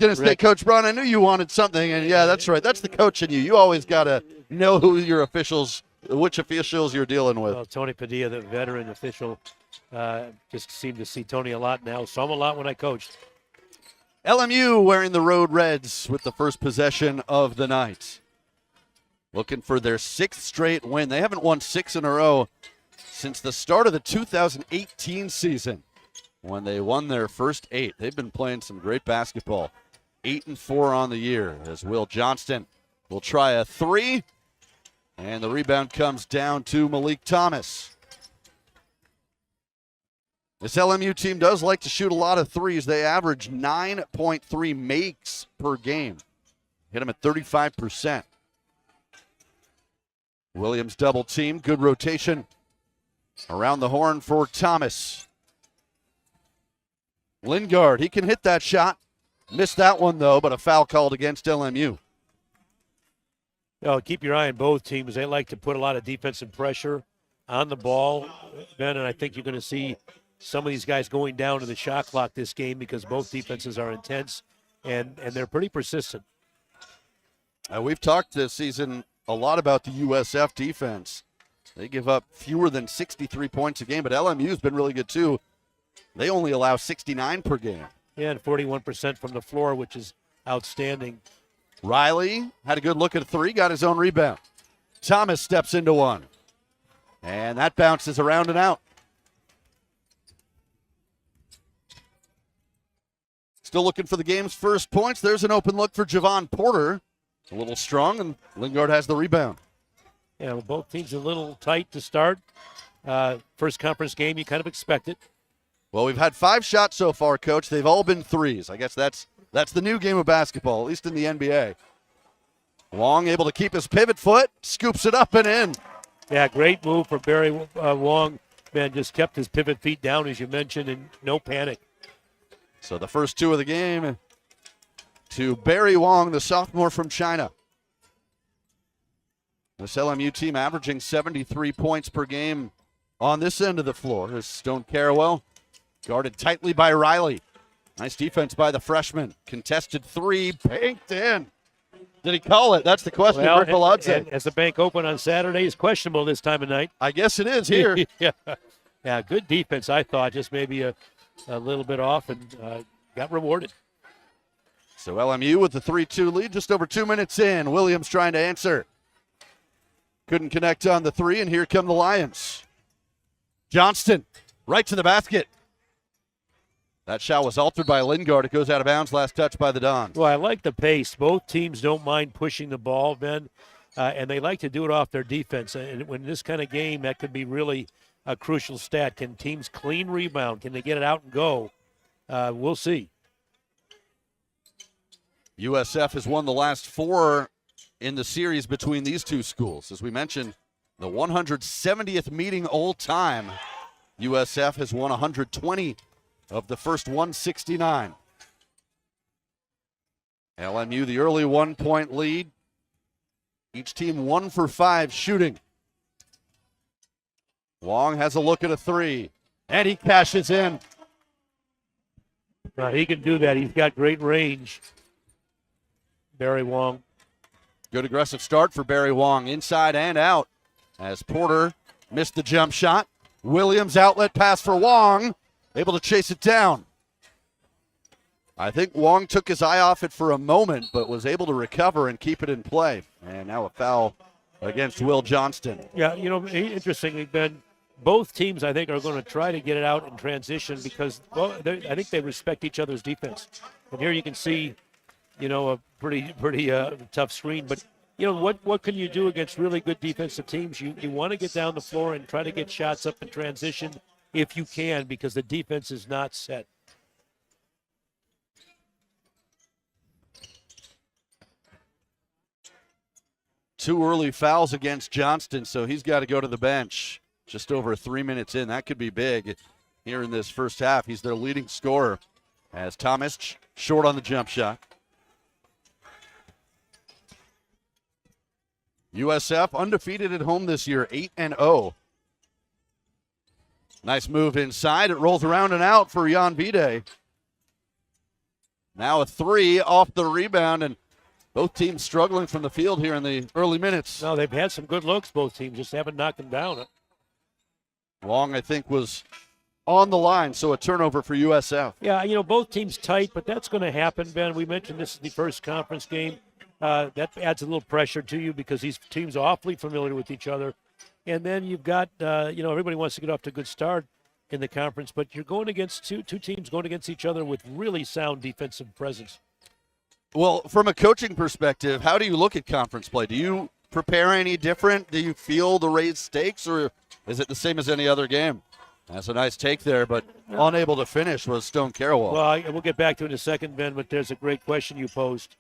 Gonna say, Coach Braun, I knew you wanted something, and yeah, that's right. That's the coach in you. You always gotta know which officials you're dealing with. Well, Tony Padilla, the veteran official, just seemed to see Tony a lot now. Saw him a lot when I coached. LMU wearing the Road Reds with the first possession of the night. Looking for their 6th straight win. They haven't won 6 in a row since the start of the 2018 season when they won their first 8. They've been playing some great basketball. 8-4 on the year as Will Johnston will try a 3. And the rebound comes down to Malik Thomas. This LMU team does like to shoot a lot of threes. They average 9.3 makes per game. Hit them at 35%. Williams double team. Good rotation around the horn for Thomas. Lingard, he can hit that shot. Missed that one, though, but a foul called against LMU. Keep your eye on both teams. They like to put a lot of defensive pressure on the ball, Ben, and I think you're going to see some of these guys going down to the shot clock this game because both defenses are intense, and they're pretty persistent. We've talked this season a lot about the USF defense. They give up fewer than 63 points a game, but LMU's been really good, too. They only allow 69 per game. Yeah, and 41% from the floor, which is outstanding. Riley had a good look at a 3, got his own rebound. Thomas steps into one. And that bounces around and out. Still looking for the game's first points. There's an open look for Javon Porter. A little strong, and Lingard has the rebound. Yeah, well, both teams a little tight to start. First conference game, you kind of expect it. Well, we've had 5 shots so far, Coach. They've all been threes. I guess that's the new game of basketball, at least in the NBA. Wong able to keep his pivot foot, scoops it up and in. Yeah, great move for Barry Wong. Man, just kept his pivot feet down, as you mentioned, and no panic. So the first 2 of the game to Barry Wong, the sophomore from China. This LMU team averaging 73 points per game on this end of the floor is Stone Carrawell. Guarded tightly by Riley. Nice defense by the freshman. Contested 3, banked in. Did he call it? That's the question. Well, Rick Valadze. and as the bank open on Saturday is questionable this time of night. I guess it is here. Yeah, good defense, I thought. Just maybe a little bit off and got rewarded. So LMU with the 3-2 lead just over 2 minutes in. Williams trying to answer. Couldn't connect on the 3, and here come the Lions. Johnston right to the basket. That shot was altered by Lingard. It goes out of bounds. Last touch by the Dons. Well, I like the pace. Both teams don't mind pushing the ball, Ben, and they like to do it off their defense. And when this kind of game, that could be really a crucial stat. Can teams clean rebound? Can they get it out and go? We'll see. USF has won the last 4 in the series between these two schools. As we mentioned, the 170th meeting all time. USF has won 120 of the first 169. LMU, the early 1-point lead. Each team 1 for 5 shooting. Wong has a look at a 3, and he cashes in. He can do that. He's got great range. Barry Wong. Good aggressive start for Barry Wong, inside and out. As Porter missed the jump shot. Williams outlet pass for Wong. Able to chase it down. I think Wong took his eye off it for a moment, but was able to recover and keep it in play. And now a foul against Will Johnston. Yeah, interestingly, Ben, both teams, I think, are going to try to get it out in transition because, well, I think they respect each other's defense. And here you can see, a pretty tough screen. But, what can you do against really good defensive teams? You want to get down the floor and try to get shots up in transition if you can because the defense is not set. Two early fouls against Johnston, so he's got to go to the bench. Just over 3 minutes in. That could be big here in this first half. He's their leading scorer as Thomas short on the jump shot. USF undefeated at home this year, 8-0. Nice move inside. It rolls around and out for Jan Vide. Now a three off the rebound, and both teams struggling from the field here in the early minutes. No, they've had some good looks, both teams, just haven't knocked them down. Long, I think, was on the line, so a turnover for USF. Yeah, both teams tight, but that's going to happen, Ben. We mentioned this is the first conference game. That adds a little pressure to you because these teams are awfully familiar with each other. And then you've got, everybody wants to get off to a good start in the conference, but you're going against two teams going against each other with really sound defensive presence. Well, from a coaching perspective, how do you look at conference play? Do you prepare any different? Do you feel the raised stakes, or is it the same as any other game? That's a nice take there, but unable to finish was Stone Caraway. Well, we'll get back to it in a second, Ben, but there's a great question you posed.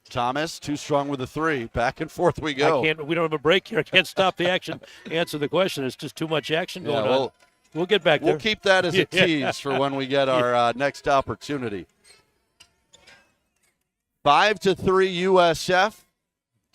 Thomas, too strong with a three. Back and forth we go. We don't have a break here. I can't stop the action. Answer the question. There's just too much action going on. We'll get back there. We'll keep that as a tease for when we get our next opportunity. 5-3 USF.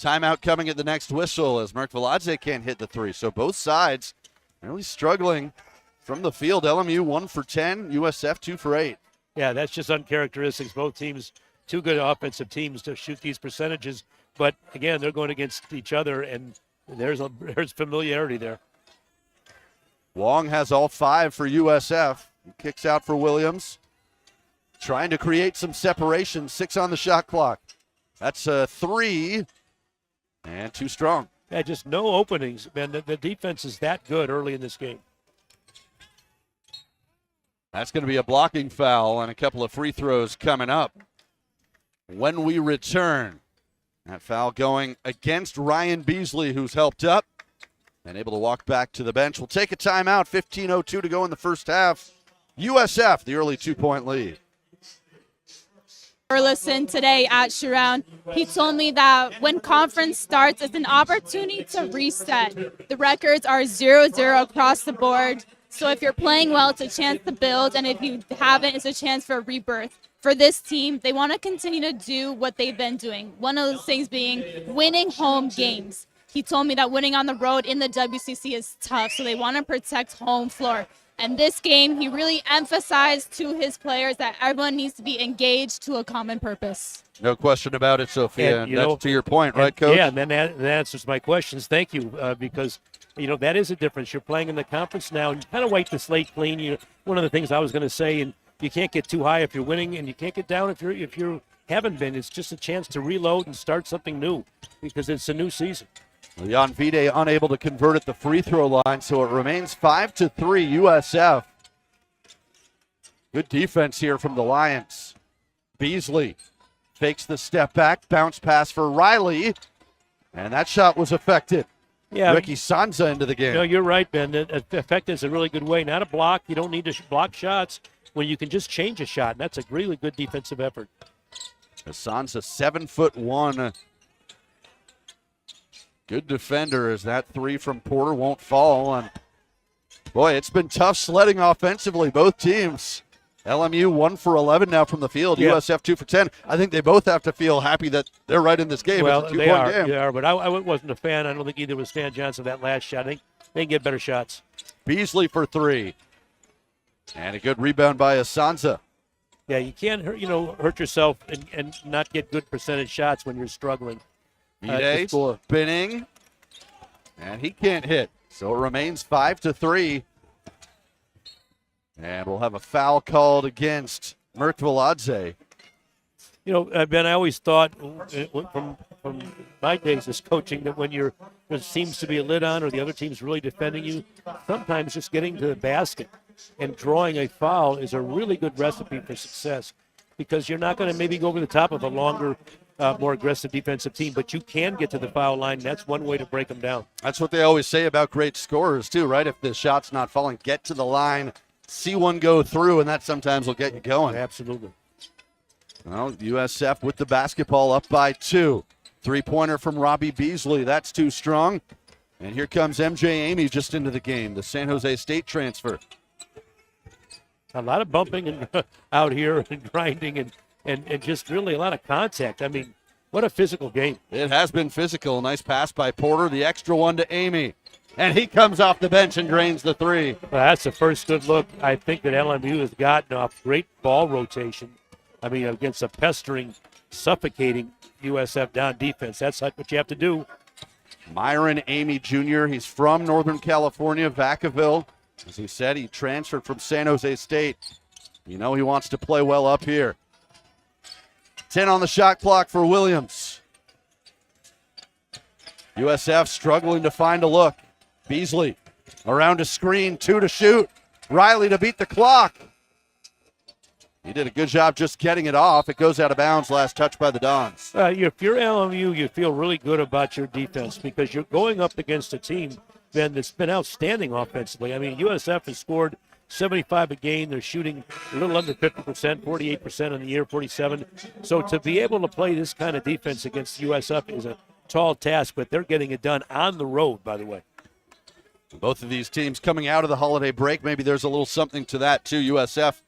Timeout coming at the next whistle as Merkviladze can't hit the three. So both sides really struggling from the field. LMU 1 for 10, USF 2 for 8. Yeah, that's just uncharacteristic. Both teams, two good offensive teams to shoot these percentages. But, again, they're going against each other, and there's familiarity there. Wong has all 5 for USF. He kicks out for Williams. Trying to create some separation. 6 on the shot clock. That's a 3 and too strong. Yeah, just no openings. Man, the defense is that good early in this game. That's going to be a blocking foul and a couple of free throws coming up when we return. That foul going against Ryan Beasley, who's helped up and able to walk back to the bench. We'll take a timeout. 15:02 to go in the first half. USF, the early 2-point lead. Listen today at Sharound, he told me that when conference starts, it's an opportunity to reset. The records are 0-0 across the board. So if you're playing well, it's a chance to build, and if you haven't, it's a chance for a rebirth. For this team, they want to continue to do what they've been doing. One of those things being winning home games. He told me that winning on the road in the WCC is tough, so they want to protect home floor. And this game, he really emphasized to his players that everyone needs to be engaged to a common purpose. No question about it, Sophia. And that's to your point, right, Coach? Yeah, and then that answers my questions. Thank you, because that is a difference. You're playing in the conference now, and you kind of wipe the slate clean. One of the things I was going to say, and you can't get too high if you're winning, and you can't get down if you haven't been. It's just a chance to reload and start something new because it's a new season. Leon Vide unable to convert at the free throw line, so it remains 5-3 USF. Good defense here from the Lions. Beasley fakes the step back, bounce pass for Riley, and that shot was affected. Yeah, Ricky Sanza into the game. No, you're right, Ben. Effect is a really good way. Not a block. You don't need to block shots when you can just change a shot, and that's a really good defensive effort. Sanza, 7'1". Good defender as that three from Porter won't fall. And boy, it's been tough sledding offensively, both teams. LMU 1 for 11 now from the field. Yeah. USF 2 for 10. I think they both have to feel happy that they're right in this game. Well, it's a two-point game. They are, but I wasn't a fan. I don't think either was Stan Johnson that last shot. I think they can get better shots. Beasley for 3. And a good rebound by Asanza. Yeah, you can't hurt yourself and not get good percentage shots when you're struggling. Vide spinning, and he can't hit. So it remains 5-3. And we'll have a foul called against Merkviladze. Ben, I always thought from my days as coaching that when there seems to be a lid on or the other team's really defending you, sometimes just getting to the basket and drawing a foul is a really good recipe for success because you're not going to maybe go over the top of a longer, more aggressive defensive team, but you can get to the foul line. That's one way to break them down. That's what they always say about great scorers too, right? If the shot's not falling, get to the line, see one go through, and that sometimes will get you going. Absolutely. Well, USF with the basketball up by 2. Three-pointer from Robbie Beasley. That's too strong. And here comes MJ Amy just into the game, the San Jose State transfer. A lot of bumping and out here and grinding and just really a lot of contact. I mean, what a physical game. It has been physical. Nice pass by Porter. The extra one to Amy. And he comes off the bench and drains the 3. Well, that's the first good look I think that LMU has gotten off. Great ball rotation. I mean, against a pestering, suffocating USF down defense. That's what you have to do. Myron Amy Jr., he's from Northern California, Vacaville. As he said, he transferred from San Jose State. You know he wants to play well up here. 10 on the shot clock for Williams. USF struggling to find a look. Beasley around a screen, 2 to shoot. Riley to beat the clock. He did a good job just getting it off. It goes out of bounds, last touch by the Dons. If you're LMU, you feel really good about your defense because you're going up against a team, Ben, that's been outstanding offensively. I mean, USF has scored 75 a game. They're shooting a little under 50%, 48% on the year, 47. So to be able to play this kind of defense against USF is a tall task, but they're getting it done on the road, by the way. Both of these teams coming out of the holiday break. Maybe there's a little something to that, too. USF,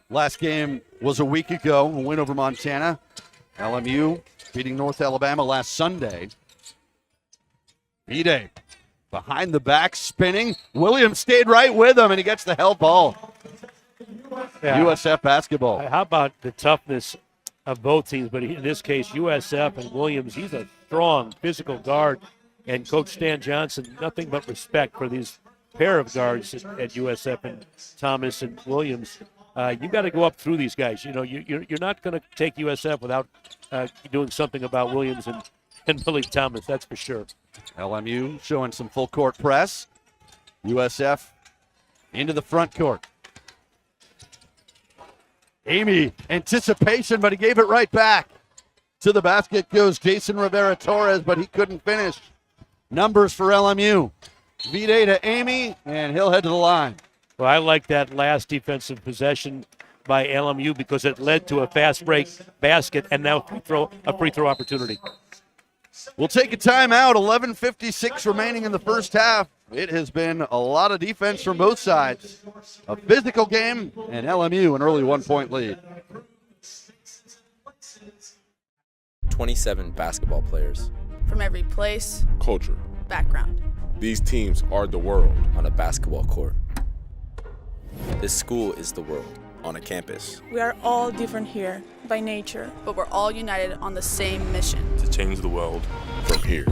last game was a week ago, a win over Montana. LMU beating North Alabama last Sunday. B-Day behind the back, spinning. Williams stayed right with him, and he gets the help ball. Yeah. USF basketball. How about the toughness of both teams? But in this case, USF and Williams, he's a strong physical guard. And Coach Stan Johnson, nothing but respect for these pair of guards at USF and Thomas and Williams. You got to go up through these guys. You know, you're not going to take USF without doing something about Williams and Billy Thomas, that's for sure. LMU showing some full court press. USF into the front court. Amy, anticipation, but he gave it right back. To the basket goes Jason Rivera-Torres, but he couldn't finish. Numbers for LMU. V-Day to Amy, and he'll head to the line. Well, I like that last defensive possession by LMU because it led to a fast break basket and now a free throw opportunity. We'll take a timeout. 11:56 remaining in the first half. It has been a lot of defense from both sides. A physical game, and LMU an early 1-point lead. 27 basketball players. From every place, culture, background. These teams are the world on a basketball court. This school is the world on a campus. We are all different here by nature, but we're all united on the same mission. To change the world from here.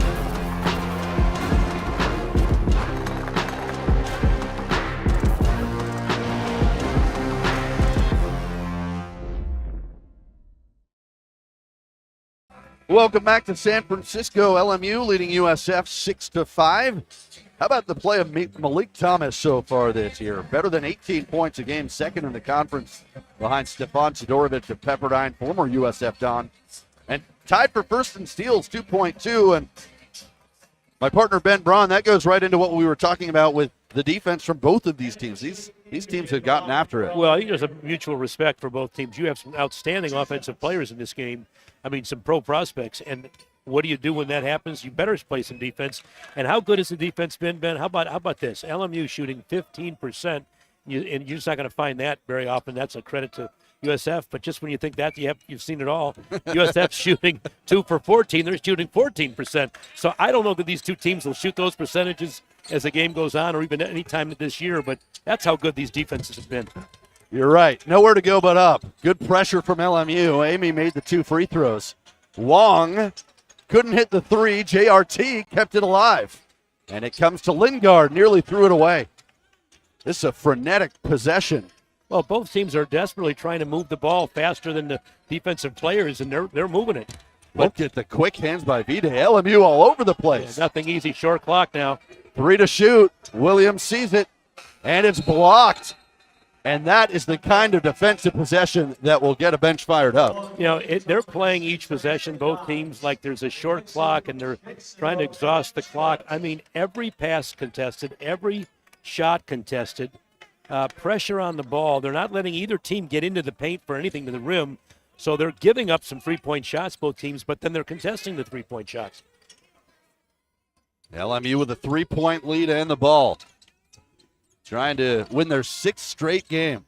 Welcome back to San Francisco. LMU leading USF 6-5. How about the play of Malik Thomas so far this year? Better than 18 points a game, second in the conference behind Stefan Sidorovich of Pepperdine, former USF Don. And tied for first in steals, 2.2. And my partner Ben Braun, that goes right into what we were talking about with the defense from both of these teams. These teams have gotten after it. Well, there's a mutual respect for both teams. You have some outstanding offensive players in this game. I mean, some pro prospects. And what do you do when that happens? You better play some defense. And how good has the defense been, Ben? How about this? LMU shooting 15%, and you're just not going to find that very often. That's a credit to USF. But just when you think that, you've seen it all. USF shooting 2 for 14. They're shooting 14%. So I don't know that these two teams will shoot those percentages as the game goes on or even any time this year. But that's how good these defenses have been. You're right. Nowhere to go but up. Good pressure from LMU. Amy made the 2 free throws. Wong couldn't hit the 3. JRT kept it alive. And it comes to Lingard, nearly threw it away. This is a frenetic possession. Well, both teams are desperately trying to move the ball faster than the defensive players, and they're moving it. Look at the quick hands by V-Day. LMU all over the place. Yeah, nothing easy. Short clock now. 3 to shoot. Williams sees it, and it's blocked. And that is the kind of defensive possession that will get a bench fired up. You know, they're playing each possession, both teams, like there's a short clock, and they're trying to exhaust the clock. I mean, every pass contested, every shot contested, pressure on the ball. They're not letting either team get into the paint for anything to the rim. So they're giving up some three-point shots, both teams, but then they're contesting the three-point shots. LMU with a 3-point lead and the ball. Trying to win their 6th straight game.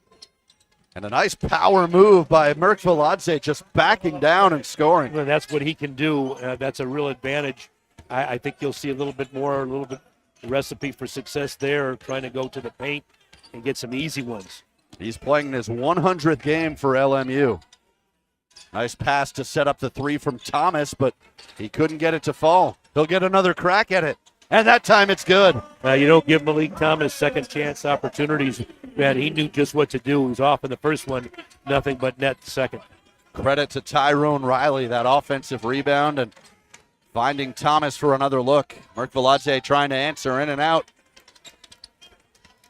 And a nice power move by Merck Veladze, just backing down and scoring. Well, that's what he can do. That's a real advantage. I think you'll see a little bit recipe for success there, trying to go to the paint and get some easy ones. He's playing his 100th game for LMU. Nice pass to set up the three from Thomas, but he couldn't get it to fall. He'll get another crack at it, and that time it's good. You don't give Malik Thomas second chance opportunities. Man, he knew just what to do. He was off in the first one, nothing but net the second. Credit to Tyrone Riley, that offensive rebound, and finding Thomas for another look. Merkviladze trying to answer in and out.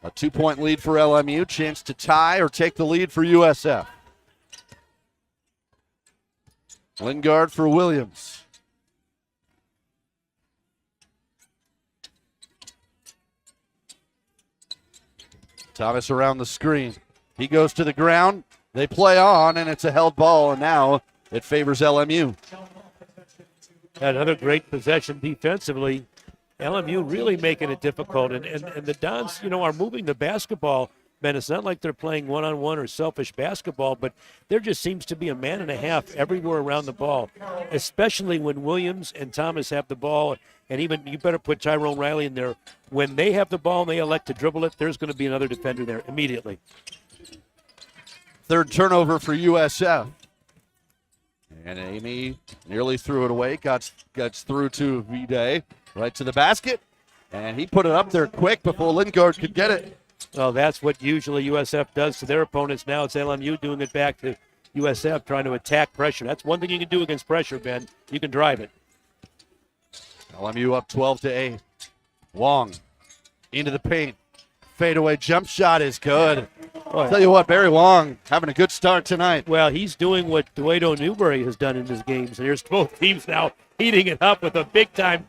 A 2-point lead for LMU, chance to tie or take the lead for USF. Lingard for Williams. Thomas around the screen. He goes to the ground. They play on, and it's a held ball, and now it favors LMU. Another great possession defensively. LMU really making it difficult, and the Dons, are moving the basketball. Man, it's not like they're playing one-on-one or selfish basketball, but there just seems to be a man and a half everywhere around the ball, especially when Williams and Thomas have the ball, and even you better put Tyrone Riley in there. When they have the ball and they elect to dribble it, there's going to be another defender there immediately. Third turnover for USF. And Amy nearly threw it away, gets through to V-Day, right to the basket, and he put it up there quick before Lingard could get it. Well, that's what usually USF does to their opponents. Now it's LMU doing it back to USF, trying to attack pressure. That's one thing you can do against pressure, Ben. You can drive it. LMU up 12-8. Wong into the paint. Fadeaway jump shot is good. I'll tell you what, Barry Wong having a good start tonight. Well, he's doing what Duedo Newberry has done in his games. And here's both teams now heating it up with a big-time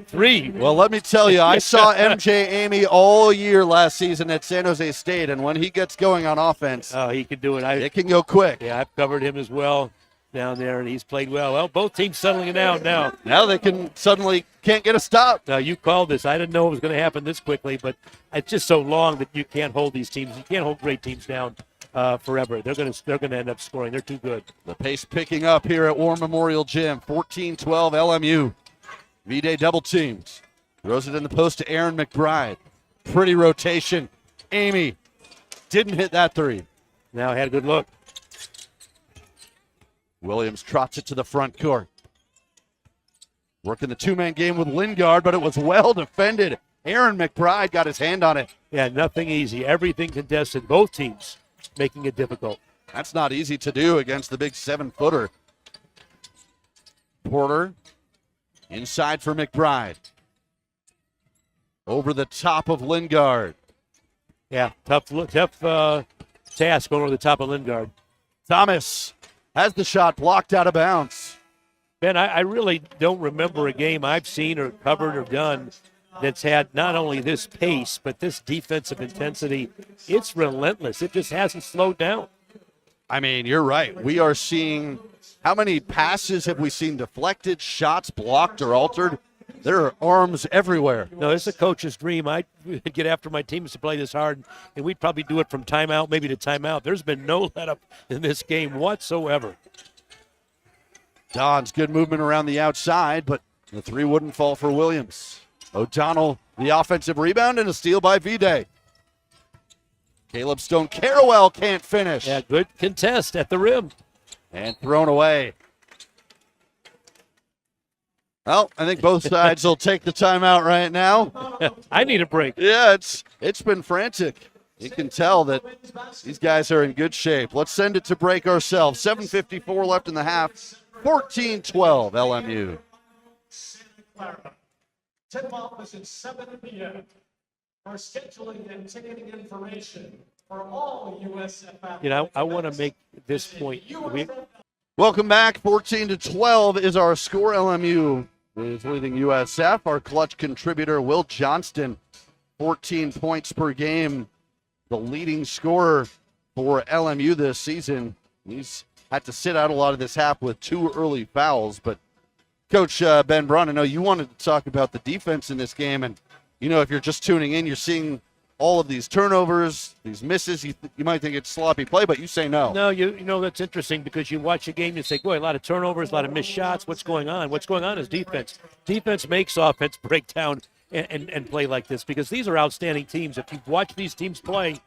three. Well, let me tell you, I saw MJ Amy all year last season at San Jose State, and when he gets going on offense, he can do it. It can go quick. Yeah, I've covered him as well down there, and he's played well. Well, both teams settling it out now. Now they can't get a stop. Now, you called this. I didn't know it was going to happen this quickly, but it's just so long that you can't hold these teams. You can't hold great teams down forever. They're going to end up scoring. They're too good. The pace picking up here at War Memorial Gym. 14-12 LMU. V-Day double teams. Throws it in the post to Aaron McBride. Pretty rotation. Amy didn't hit that three. Now had a good look. Williams trots it to the front court. Working the two-man game with Lingard, but it was well defended. Aaron McBride got his hand on it. Yeah, nothing easy. Everything contested. Both teams making it difficult. That's not easy to do against the big 7-footer. Porter inside for McBride. Over the top of Lingard. Yeah, tough task going over the top of Lingard. Thomas has the shot blocked out of bounds. Ben, I really don't remember a game I've seen or covered or done that's had not only this pace, but this defensive intensity. It's relentless. It just hasn't slowed down. I mean, you're right. We are seeing, how many passes have we seen deflected, shots blocked or altered? There are arms everywhere. No, it's a coach's dream. I'd get after my teams to play this hard, and we'd probably do it from timeout, maybe to timeout. There's been no let-up in this game whatsoever. Don's good movement around the outside, but the three wouldn't fall for Williams. O'Donnell, the offensive rebound, and a steal by V-Day. Caleb Stone-Carrawell can't finish. Yeah, good contest at the rim. And thrown away. Well, I think both sides will take the timeout right now. I need a break. Yeah, it's been frantic. You can tell that these guys are in good shape. Let's send it to break ourselves. 7:54 left in the half. 14-12 LMU. Tip-off is at 7 p.m. For scheduling and ticketing information for all USF athletes. I want to make this point. Welcome back. 14-12 is our score. LMU is leading USF. Our clutch contributor, Will Johnston, 14 points per game, the leading scorer for LMU this season. He's had to sit out a lot of this half with 2 early fouls. But Coach Ben Braun, I know you wanted to talk about the defense in this game. And, if you're just tuning in, you're seeing all of these turnovers, these misses. You might think it's sloppy play, but you say no. No, that's interesting because you watch a game, you say, boy, a lot of turnovers, a lot of missed shots. What's going on? What's going on is defense. Defense makes offense break down and play like this, because these are outstanding teams. If you've watched these teams play,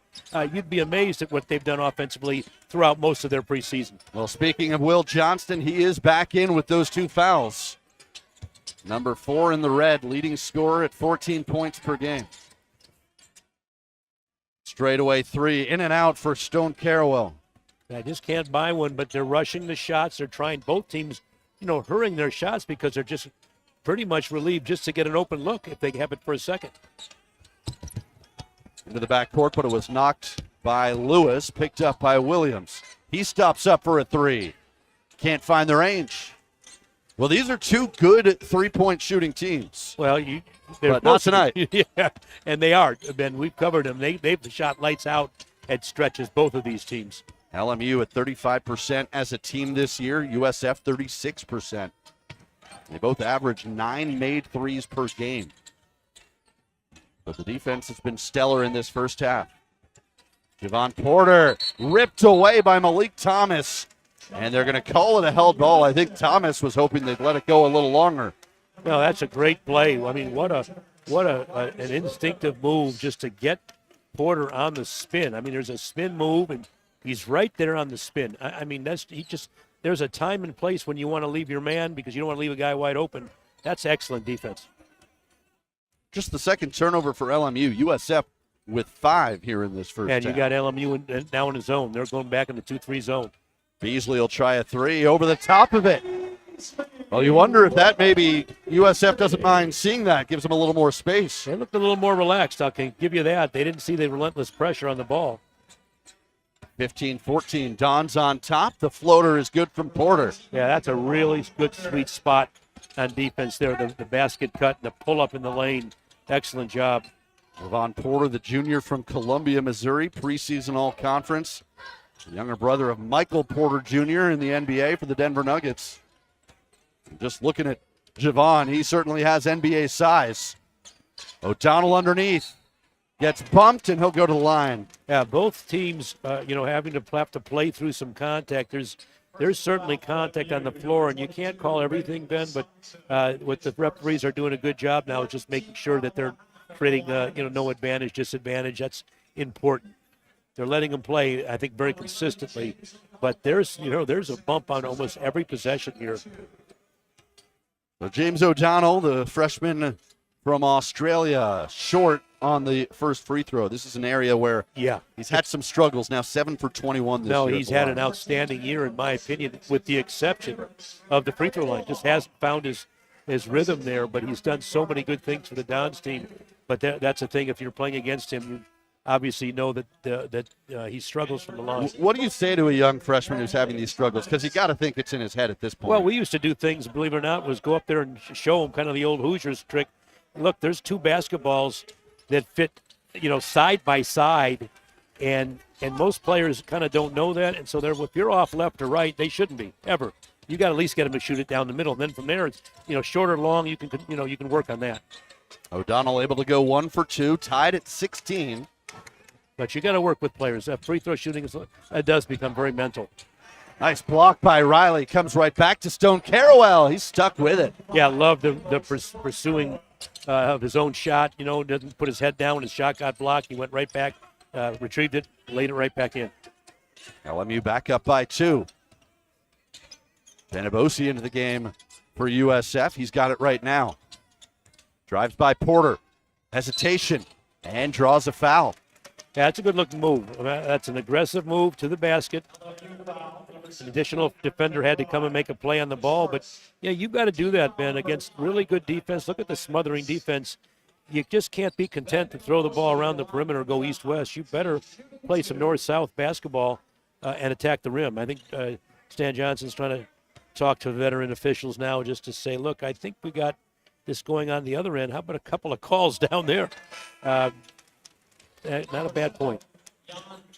you'd be amazed at what they've done offensively throughout most of their preseason. Well, speaking of Will Johnston, he is back in with those 2 fouls. Number 4 in the red, leading scorer at 14 points per game. Straightaway 3, in and out for Stone Carawell. I just can't buy one, but they're rushing the shots. They're trying, both teams, hurrying their shots because they're just pretty much relieved just to get an open look if they have it for a second. Into the backcourt, but it was knocked by Lewis, picked up by Williams. He stops up for a 3. Can't find the range. Well, these are 2 good three-point shooting teams. Well, but not tonight. Yeah, and they are, Ben. We've covered them. They've shot lights out at stretches, both of these teams. LMU at 35% as a team this year. USF 36%. They both average 9 made threes per game. But the defense has been stellar in this first half. Javon Porter ripped away by Malik Thomas. And they're going to call it a held ball. I think Thomas was hoping they'd let it go a little longer. Well, that's a great play. I mean, what an instinctive move just to get Porter on the spin. I mean, there's a spin move, and he's right there on the spin. I mean, there's a time and place when you want to leave your man because you don't want to leave a guy wide open. That's excellent defense. Just the second turnover for LMU. USF with 5 here in this first half. And you got LMU now in the zone. They're going back in the 2-3 zone. Beasley will try a 3 over the top of it. Well, you wonder if that maybe USF doesn't mind seeing that. Gives them a little more space. They looked a little more relaxed. I can give you that. They didn't see the relentless pressure on the ball. 15-14. Don's on top. The floater is good from Porter. Yeah, that's a really good, sweet spot on defense there. The basket cut and the pull-up in the lane. Excellent job. Javon Porter, the junior from Columbia, Missouri, preseason all-conference. The younger brother of Michael Porter Jr. in the NBA for the Denver Nuggets. Just looking at Javon, he certainly has NBA size. O'Donnell underneath. Gets bumped, and he'll go to the line. Yeah, both teams, having to have to play through some contact. There's certainly contact on the floor, and you can't call everything, Ben, but what the referees are doing a good job now is just making sure that they're creating, no advantage, disadvantage. That's important. They're letting them play, I think, very consistently. But there's a bump on almost every possession here. So James O'Donnell, the freshman from Australia, short on the first free throw. This is an area where he's had some struggles. Now 7 for 21 this year. No, he's had an outstanding year, in my opinion, with the exception of the free throw line. Just hasn't found his rhythm there, but he's done so many good things for the Dons team. But that's the thing. If you're playing against him, you obviously know that he struggles from the line. What do you say to a young freshman who's having these struggles? Because you got to think it's in his head at this point. Well, we used to do things, believe it or not, was go up there and show him kind of the old Hoosiers trick. Look, there's 2 basketballs that fit, side by side, and most players kind of don't know that. And so if you're off left or right, they shouldn't be ever. You got to at least get them to shoot it down the middle. And then from there, it's short or long, you can work on that. O'Donnell able to go 1 for 2, tied at 16. But you got to work with players. Free throw shooting does become very mental. Nice block by Riley. Comes right back to Stone Carawell. He's stuck with it. Yeah, I love the pursuing of his own shot. Doesn't put his head down when his shot got blocked. He went right back, retrieved it, laid it right back in. LMU back up by 2. Benabosi into the game for USF. He's got it right now. Drives by Porter. Hesitation. And draws a foul. Yeah, that's a good-looking move. That's an aggressive move to the basket. An additional defender had to come and make a play on the ball. But, you've got to do that, Ben, against really good defense. Look at the smothering defense. You just can't be content to throw the ball around the perimeter or go east-west. You better play some north-south basketball and attack the rim. I think Stan Johnson's trying to talk to veteran officials now just to say, look, I think we got this going on the other end. How about a couple of calls down there? Not a bad point.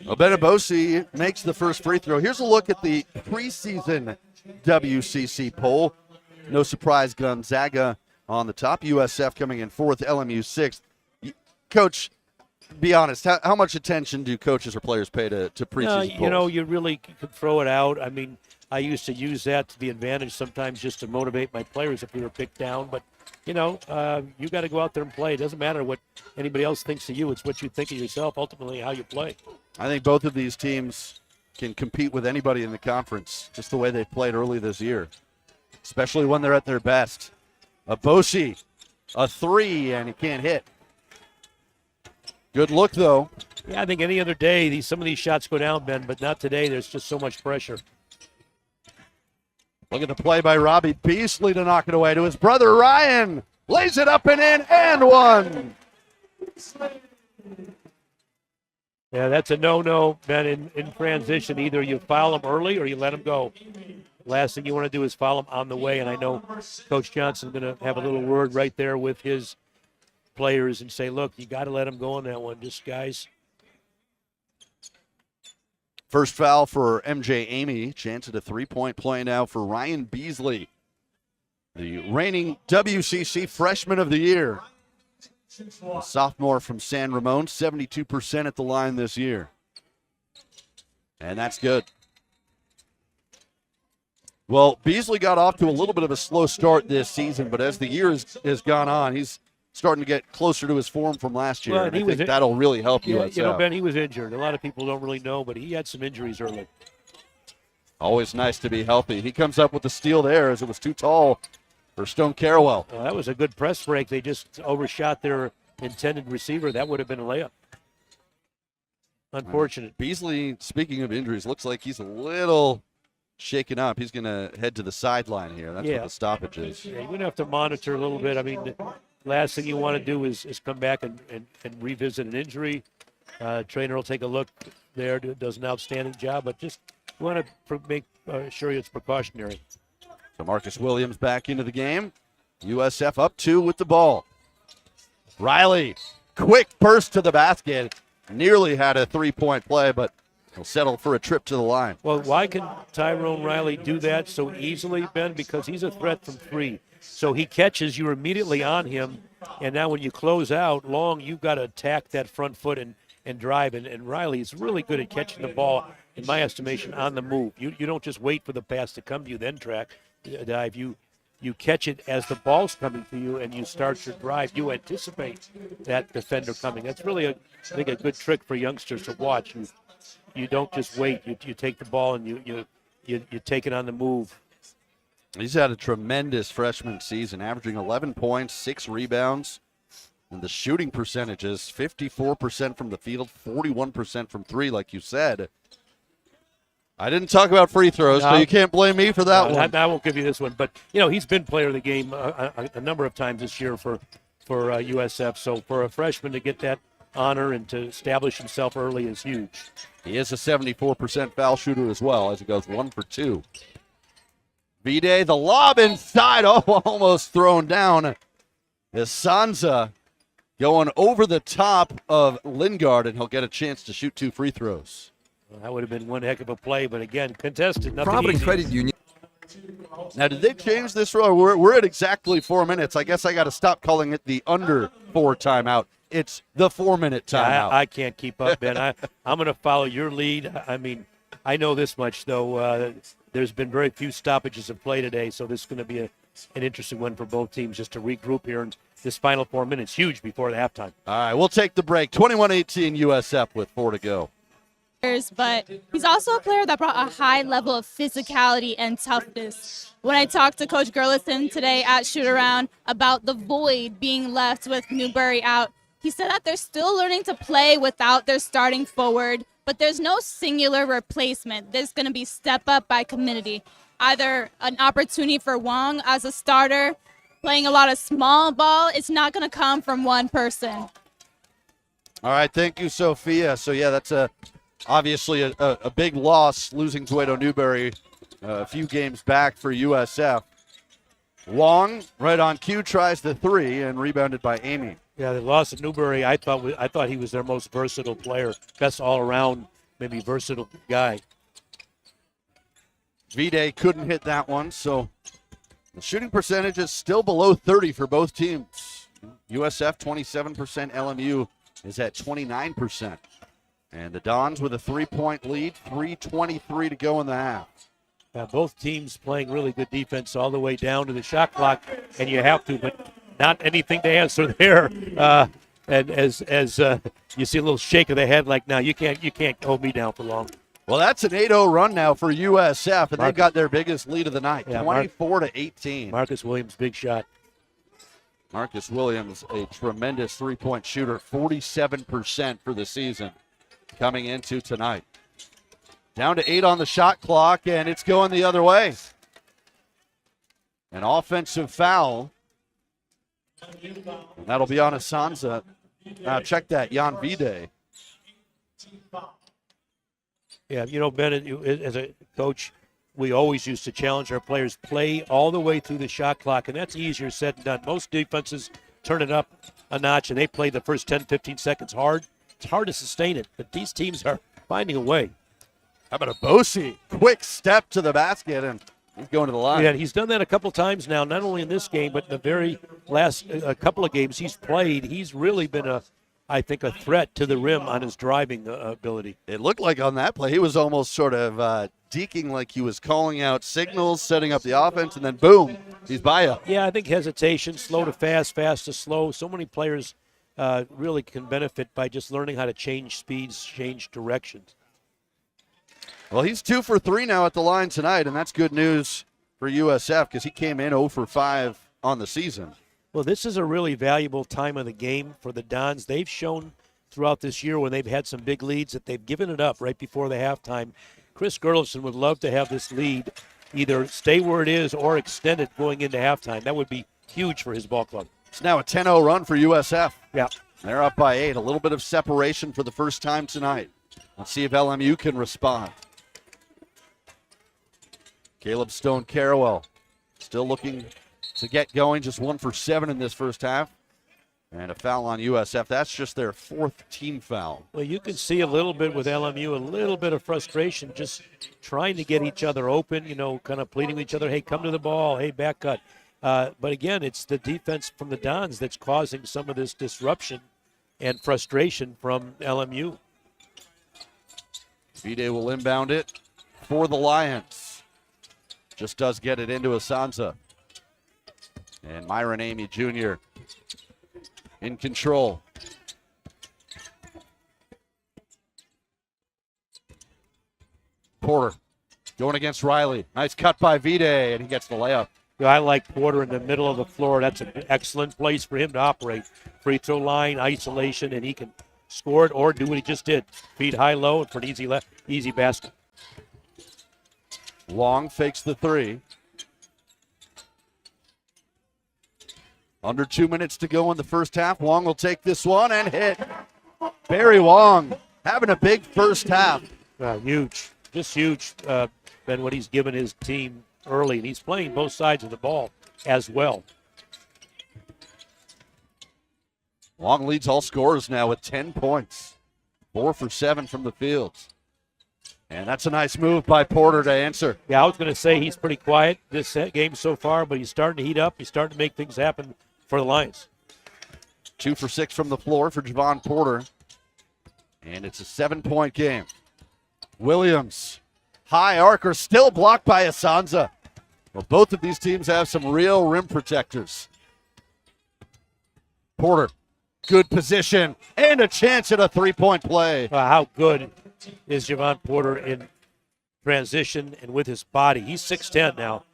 Well, Benabosi makes the first free throw. Here's a look at the preseason WCC poll. No surprise, Gonzaga on the top. USF coming in 4th, LMU 6th. Coach, be honest, how much attention do coaches or players pay to preseason polls? You really could throw it out. I mean, I used to use that to the advantage sometimes just to motivate my players if we were picked down. But, you got to go out there and play. It doesn't matter what anybody else thinks of you. It's what you think of yourself, ultimately how you play. I think both of these teams can compete with anybody in the conference, just the way they played early this year, especially when they're at their best. Aboshi, a three, and he can't hit. Good look, though. Yeah, I think any other day, some of these shots go down, Ben, but not today. There's just so much pressure. Look at the play by Robbie Beasley to knock it away to his brother Ryan. Lays it up and in, and one. Yeah, that's a no-no, Ben, in transition. Either you foul them early or you let them go. Last thing you want to do is foul them on the way, and I know Coach Johnson's going to have a little word right there with his players and say, look, you got to let them go on that one. Just, guys. First foul for MJ Amy. Chance at a three-point play now for Ryan Beasley, the reigning WCC Freshman of the Year. A sophomore from San Ramon, 72% at the line this year. And that's good. Well, Beasley got off to a little bit of a slow start this season, but as the year has gone on, he's starting to get closer to his form from last year. Well, and I think that'll really help you. Ben, he was injured. A lot of people don't really know, but he had some injuries early. Always nice to be healthy. He comes up with the steal there as it was too tall for Stone Carrawell. Well, that was a good press break. They just overshot their intended receiver. That would have been a layup. Unfortunate. Beasley, speaking of injuries, looks like he's a little shaken up. He's going to head to the sideline here. That's what the stoppage is. Yeah, you're going to have to monitor a little bit. I mean, the last thing you want to do is come back and revisit an injury. Trainer will take a look there, does an outstanding job, but just you want to make sure it's precautionary. So Marcus Williams back into the game. USF up 2 with the ball. Riley, quick burst to the basket. Nearly had a three-point play, but he'll settle for a trip to the line. Well, why can Tyrone Riley do that so easily, Ben? Because he's a threat from three. So he catches, you're immediately on him, and now when you close out long, you've got to attack that front foot and drive. And Riley's really good at catching the ball, in my estimation, on the move. You don't just wait for the pass to come to you, then dive. You catch it as the ball's coming to you, and you start your drive. You anticipate that defender coming. That's really, I think, a good trick for youngsters to watch. You don't just wait. You take the ball and you take it on the move. He's had a tremendous freshman season, averaging 11 points, 6 rebounds. And the shooting percentage is 54% from the field, 41% from three, like you said. I didn't talk about free throws, so you can't blame me for that one. I won't give you this one. But, he's been player of the game a number of times this year for USF. So for a freshman to get that honor and to establish himself early is huge. He is a 74% foul shooter as well, as he goes 1 for 2. V-Day, the lob inside, almost thrown down. Sansa going over the top of Lingard, and he'll get a chance to shoot 2 free throws. Well, that would have been one heck of a play, but again, contested. Provident easy. Credit Union. Now, did they change this rule? We're at exactly 4 minutes. I guess I got to stop calling it the under 4 timeout. It's the 4-minute timeout. I can't keep up, Ben. I'm going to follow your lead. I mean, I know this much, though. There's been very few stoppages of play today, so this is going to be an interesting one for both teams just to regroup here in this final 4 minutes. Huge before the halftime. All right, we'll take the break. 21-18 USF with 4 to go. But he's also a player that brought a high level of physicality and toughness. When I talked to Coach Gerlison today at shoot-around about the void being left with Newberry out, he said that they're still learning to play without their starting forward, but there's no singular replacement. There's going to be step up by community. Either an opportunity for Wong as a starter, playing a lot of small ball. It's not going to come from one person. All right, thank you, Sophia. So, yeah, that's obviously a big loss, losing to Edo Newberry a few games back for USF. Wong, right on cue, tries the 3 and rebounded by Amy. Yeah, the loss of Newberry, I thought he was their most versatile player, best all-around, maybe versatile guy. V-Day couldn't hit that one, so the shooting percentage is still below 30 for both teams. USF 27%, LMU is at 29%. And the Dons with a 3-point lead, 3:23 to go in the half. Both teams playing really good defense all the way down to the shot clock, and you have to, but not anything to answer there. And as you see a little shake of the head, like, no, you can't hold me down for long. Well, that's an 8-0 run now for USF, and they've got their biggest lead of the night, Yeah, 24-18. Marcus Williams, big shot. Marcus Williams, a tremendous three-point shooter, 47% for the season coming into tonight. Down to 8 on the shot clock, and it's going the other way. An offensive foul. And that'll be on Asanza. Check that, Jan Vide. Yeah, Ben, as a coach, we always used to challenge our players, play all the way through the shot clock, and that's easier said than done. Most defenses turn it up a notch, and they play the first 10, 15 seconds hard. It's hard to sustain it, but these teams are finding a way. How about a Bosi? Quick step to the basket, and he's going to the line. Yeah, he's done that a couple times now, not only in this game, but in the very last couple of games he's played. He's really been I think, a threat to the rim on his driving ability. It looked like on that play he was almost sort of deking, like he was calling out signals, setting up the offense, and then boom, he's by you. Yeah, I think hesitation, slow to fast, fast to slow. So many players really can benefit by just learning how to change speeds, change directions. Well, he's 2 for 3 now at the line tonight, and that's good news for USF because he came in 0 for 5 on the season. Well, this is a really valuable time of the game for the Dons. They've shown throughout this year when they've had some big leads that they've given it up right before the halftime. Chris Gerlofson would love to have this lead either stay where it is or extend it going into halftime. That would be huge for his ball club. It's now a 10-0 run for USF. Yeah. They're up by 8. A little bit of separation for the first time tonight. Let's see if LMU can respond. Caleb Stone-Carrawell still looking to get going, just 1 for 7 in this first half. And a foul on USF. That's just their 4th team foul. Well, you can see a little bit with LMU, a little bit of frustration, just trying to get each other open, kind of pleading with each other, hey, come to the ball, hey, back cut. But again, it's the defense from the Dons that's causing some of this disruption and frustration from LMU. Vide will inbound it for the Lions. Just does get it into Asanza. And Myron Amy Jr. in control. Porter going against Riley. Nice cut by Vide, and he gets the layup. I like Porter in the middle of the floor. That's an excellent place for him to operate. Free throw line, isolation, and he can score it or do what he just did. Feed high-low for an easy basket. Long fakes the 3. Under 2 minutes to go in the first half. Wong will take this one and hit. Barry Wong having a big first half. Huge. Just huge, Ben, what he's given his team early. And he's playing both sides of the ball as well. Wong leads all scorers now with 10 points. 4 for 7 from the field. And that's a nice move by Porter to answer. Yeah, I was going to say he's pretty quiet this game so far, but he's starting to heat up. He's starting to make things happen for the Lions. 2 for 6 from the floor for Javon Porter. And it's a 7-point game. Williams, high arcer, still blocked by Asanza. Well, both of these teams have some real rim protectors. Porter, good position, and a chance at a 3-point play. How good is Javon Porter in transition and with his body? He's 6'10 now,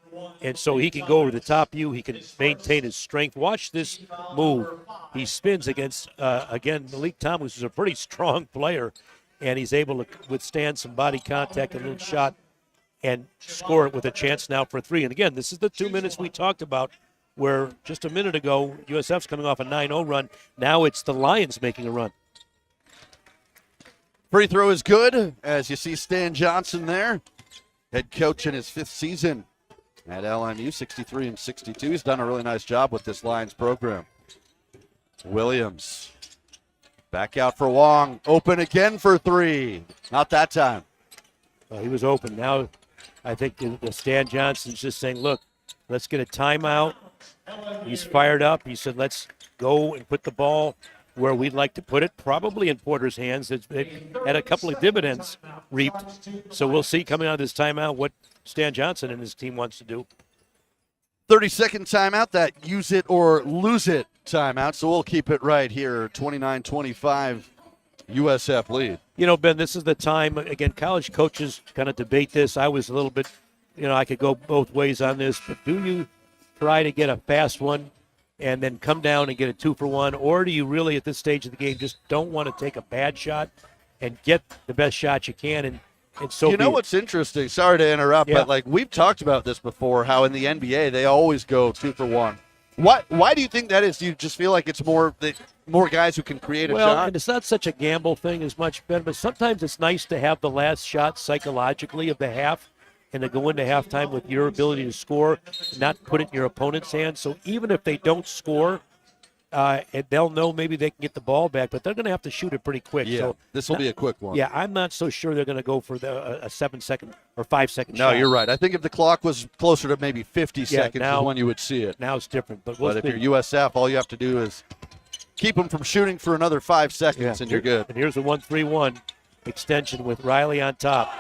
and so he can go over the top of you. He can maintain his strength. Watch this move. He spins against, again, Malik Thomas, who's a pretty strong player, and he's able to withstand some body contact, a little shot, and score it with a chance now for 3. And again, this is the 2 minutes we talked about where just a minute ago, USF's coming off a 9-0 run. Now it's the Lions making a run. Free throw is good, as you see Stan Johnson there. Head coach in his 5th season at LMU, 63-62. He's done a really nice job with this Lions program. Williams back out for Wong. Open again for 3. Not that time. Well, he was open. Now I think the Stan Johnson's just saying, look, let's get a timeout. He's fired up. He said, let's go and put the ball where we'd like to put it, probably in Porter's hands. It's had a couple of dividends reaped. So we'll see coming out of this timeout what Stan Johnson and his team wants to do. 30-second timeout, that use it or lose it timeout. So we'll keep it right here, 29-25 USF lead. You know, Ben, this is the time, again, college coaches kind of debate this. I was a little bit, I could go both ways on this, but do you try to get a fast one and then come down and get a 2-for-1, or do you really at this stage of the game just don't want to take a bad shot and get the best shot you can? And so you know what's interesting? Sorry to interrupt, Yeah. but like we've talked about this before, how in the NBA they always go 2-for-1. Why do you think that is? Do you just feel like it's more guys who can create a well, shot? and it's not such a gamble thing as much, Ben, but sometimes it's nice to have the last shot psychologically of the half and to go into halftime with your ability to score, not put it in your opponent's hands. So even if they don't score, and they'll know maybe they can get the ball back, but they're going to have to shoot it pretty quick. Yeah, so this will be a quick one. Yeah, I'm not so sure they're going to go for a 7-second or 5-second No, shot. you're right. I think if the clock was closer to maybe 50 seconds now- is when you would see it. Now it's different. But But if you're USF, all you have to do is keep them from shooting for another 5 seconds, and you're good. And here's a 1-3-1 extension with Riley on top.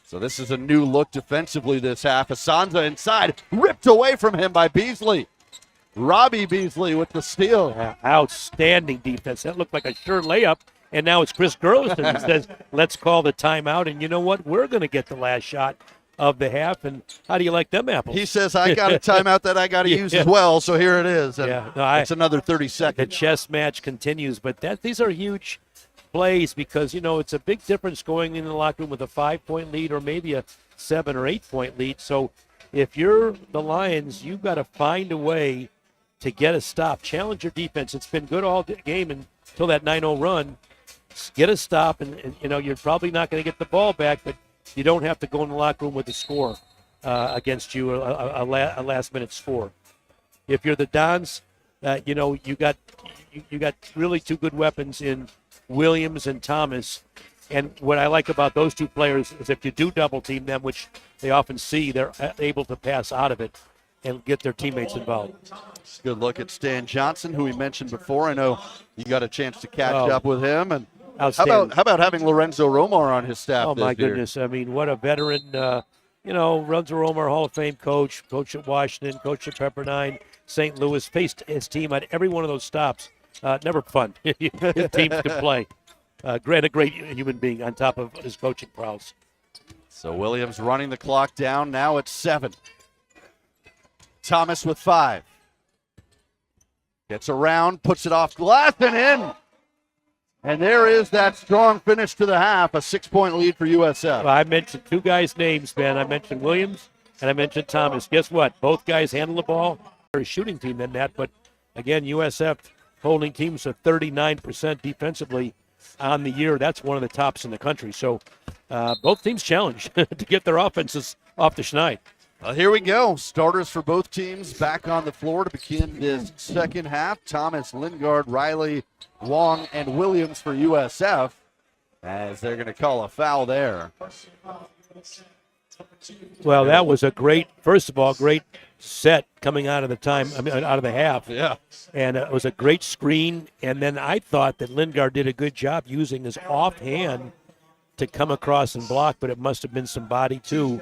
So this is a new look defensively this half. Asanza inside, ripped away from him by Beasley. Robbie Beasley with the steal. Yeah, outstanding defense. That looked like a sure layup. And now it's Chris Gerleston who says, let's call the timeout. And you know what? We're going to get the last shot of the half. And how do you like them apples? He says, I got a timeout that I got to use as well, so here it is. And it's another 30 The seconds. chess match continues. But these are huge plays because, it's a big difference going in the locker room with a 5-point lead or maybe a 7 or 8-point lead. So if you're the Lions, you've got to find a way to get a stop. Challenge your defense. It's been good all game until that 9-0 run. Get a stop, and you're probably not going to get the ball back, but you don't have to go in the locker room with a score against you, a last-minute score. If you're the Dons, you got really two good weapons in Williams and Thomas. And what I like about those two players is if you do double-team them, which they often see, they're able to pass out of it and get their teammates involved. Good look at Stan Johnson, who we mentioned before. I know you got a chance to catch up with him. And how about having Lorenzo Romar on his staff? Oh, my goodness. I mean, what a veteran, Lorenzo Romar, Hall of Fame coach at Washington, coach at Pepperdine, St. Louis, faced his team at every one of those stops. Never fun. His teams can play. A great human being on top of his coaching prowess. So Williams running the clock down. Now it's 7. Thomas with 5. Gets around, puts it off glass and in. And there is that strong finish to the half, a 6-point lead for USF. Well, I mentioned two guys' names, Ben. I mentioned Williams and I mentioned Thomas. Guess what? Both guys handle the ball. Better shooting team than that, but again, USF holding teams to 39% defensively on the year. That's one of the tops in the country. So both teams challenged to get their offenses off the schneid. Well, here we go. Starters for both teams back on the floor to begin this second half. Thomas, Lingard, Riley, Wong, and Williams for USF, as they're going to call a foul there. Well, that was a great set coming out of out of the half. Yeah. And it was a great screen. And then I thought that Lingard did a good job using his offhand to come across and block, but it must have been some body too.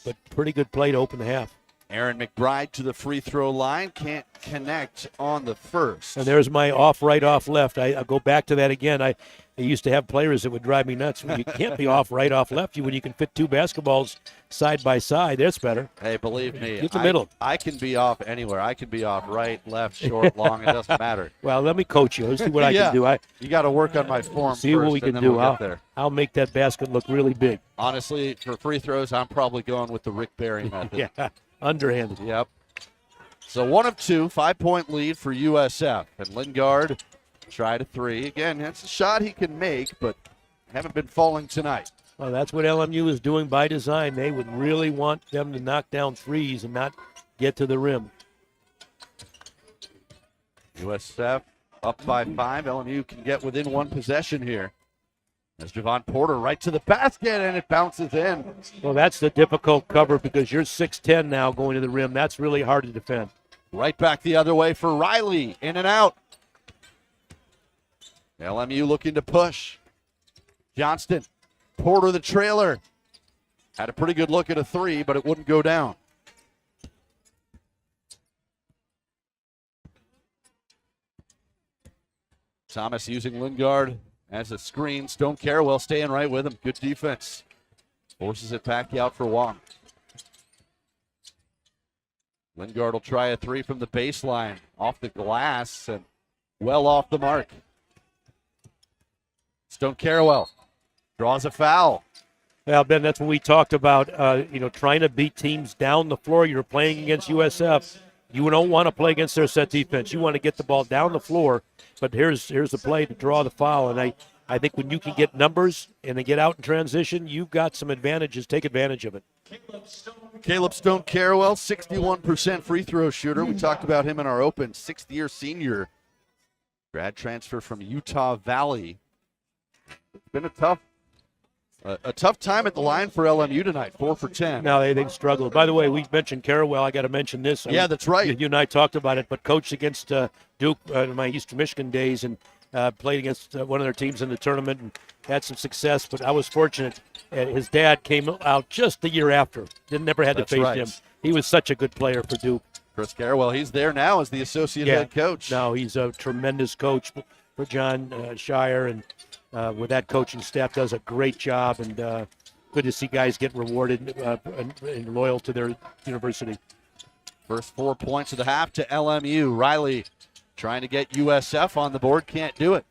But pretty good play to open the half. Aaron McBride to the free throw line. Can't connect on the first. And there's my off right, off left. I'll go back to that again. I used to have players that would drive me nuts. You can't be off right, off left. When you can fit two basketballs side by side, that's better. Hey, believe me, Get the middle. I can be off anywhere. I can be off right, left, short, long. It doesn't matter. Well, let me coach you. Let's see what I can do. You got to work on my form see first, what we and can then do. we'll get there. I'll make that basket look really big. Honestly, for free throws, I'm probably going with the Rick Barry method. Yeah, underhanded. Yep. So 1 of 2, 5-point lead for USF. And Lingard tried a 3. Again, that's a shot he can make, but haven't been falling tonight. Well, that's what LMU is doing by design. They would really want them to knock down threes and not get to the rim. USF up by 5. LMU can get within 1 possession here. As Javon Porter right to the basket, and it bounces in. Well, that's the difficult cover because you're 6'10 now going to the rim. That's really hard to defend. Right back the other way for Riley. In and out. LMU looking to push. Johnston. Porter the trailer. Had a pretty good look at a three, but it wouldn't go down. Thomas using Lingard as a screen. Stone Carrawell staying right with him. Good defense. Forces it back out for Wong. Lingard will try a three from the baseline. Off the glass and well off the mark. Stone Carrawell draws a foul. Well, Ben, that's what we talked about, trying to beat teams down the floor. You're playing against USF. You don't want to play against their set defense. You want to get the ball down the floor. But here's the play to draw the foul. And I think when you can get numbers and they get out in transition, you've got some advantages. Take advantage of it. Caleb Stone Carrawell, 61% free throw shooter. We talked about him in our open. Sixth-year senior. Grad transfer from Utah Valley. It's been a tough time at the line for LMU tonight, 4 for 10. Now they struggled. By the way, we mentioned Carrawell. I got to mention this. Yeah, that's right. You and I talked about it, but coached against Duke in my Eastern Michigan days and played against one of their teams in the tournament and had some success. But I was fortunate. His dad came out just the year after. Never had to face him. He was such a good player for Duke. Chris Carrawell, he's there now as the associate head coach. No, he's a tremendous coach for John Shire, and with that coaching staff does a great job, and good to see guys get rewarded and loyal to their university. First 4 points of the half to LMU. Riley trying to get USF on the board, can't do it.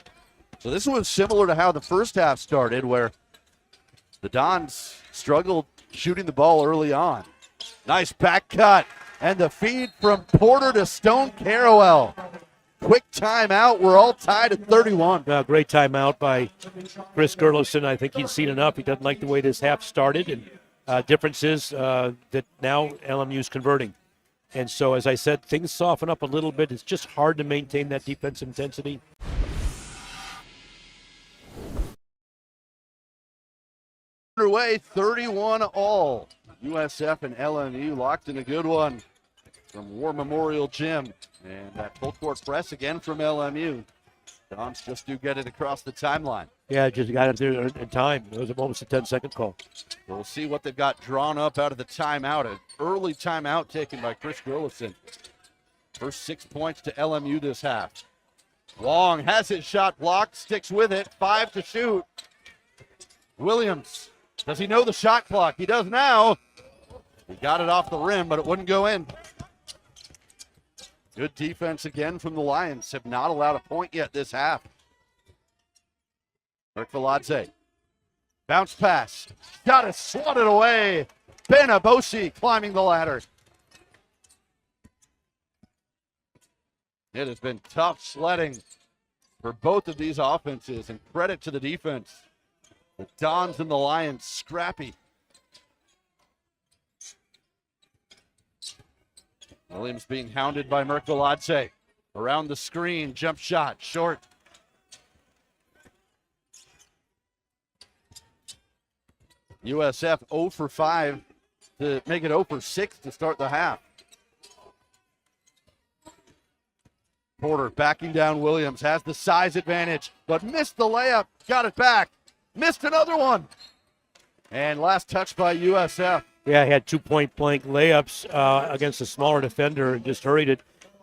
So this was similar to how the first half started, where the Dons struggled shooting the ball early on. Nice back cut, and the feed from Porter to Stone Carrawell. Quick timeout. We're all tied at 31. Great timeout by Chris Gerlison. I think he's seen enough. He doesn't like the way this half started. And difference is that now LMU's converting. And so, as I said, things soften up a little bit. It's just hard to maintain that defensive intensity. Underway, 31 all. USF and LMU locked in a good one from War Memorial Gym. And that full court press again from LMU. Dons just do get it across the timeline. Yeah, just got it there in time. It was almost a 10-second call. We'll see what they've got drawn up out of the timeout. An early timeout taken by Chris Gerlison. First 6 points to LMU this half. Wong has his shot blocked, sticks with it. 5 to shoot. Williams, does he know the shot clock? He does now. He got it off the rim, but it wouldn't go in. Good defense again from the Lions. Have not allowed a point yet this half. Merkviladze. Bounce pass. Got it swatted away. Ben Abosi climbing the ladder. It has been tough sledding for both of these offenses, and credit to the defense. The Dons and the Lions scrappy. Williams being hounded by Merkviladze. Around the screen, jump shot, short. USF 0 for 5 to make it 0 for 6 to start the half. Porter backing down Williams, has the size advantage, but missed the layup, got it back, missed another one. And last touch by USF. Yeah, he had 2 point-blank layups against a smaller defender and just hurried it.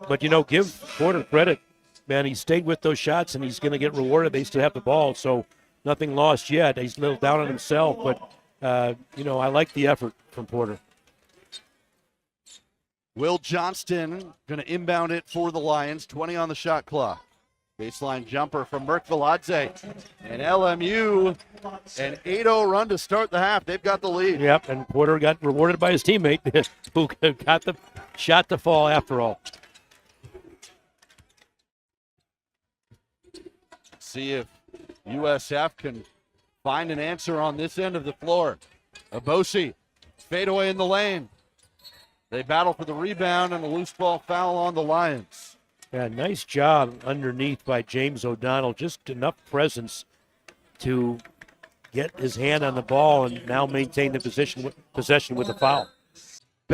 But, give Porter credit. Man, he stayed with those shots, and he's going to get rewarded. They still have the ball, so nothing lost yet. He's a little down on himself, but, I like the effort from Porter. Will Johnston going to inbound it for the Lions. 20 on the shot clock. Baseline jumper from Merkviladze. And LMU, an 8-0 run to start the half. They've got the lead. Yep, and Porter got rewarded by his teammate who got the shot to fall after all. See if USF can find an answer on this end of the floor. Abosi, fadeaway in the lane. They battle for the rebound and a loose ball foul on the Lions. Yeah, nice job underneath by James O'Donnell. Just enough presence to get his hand on the ball and now maintain the possession with the foul.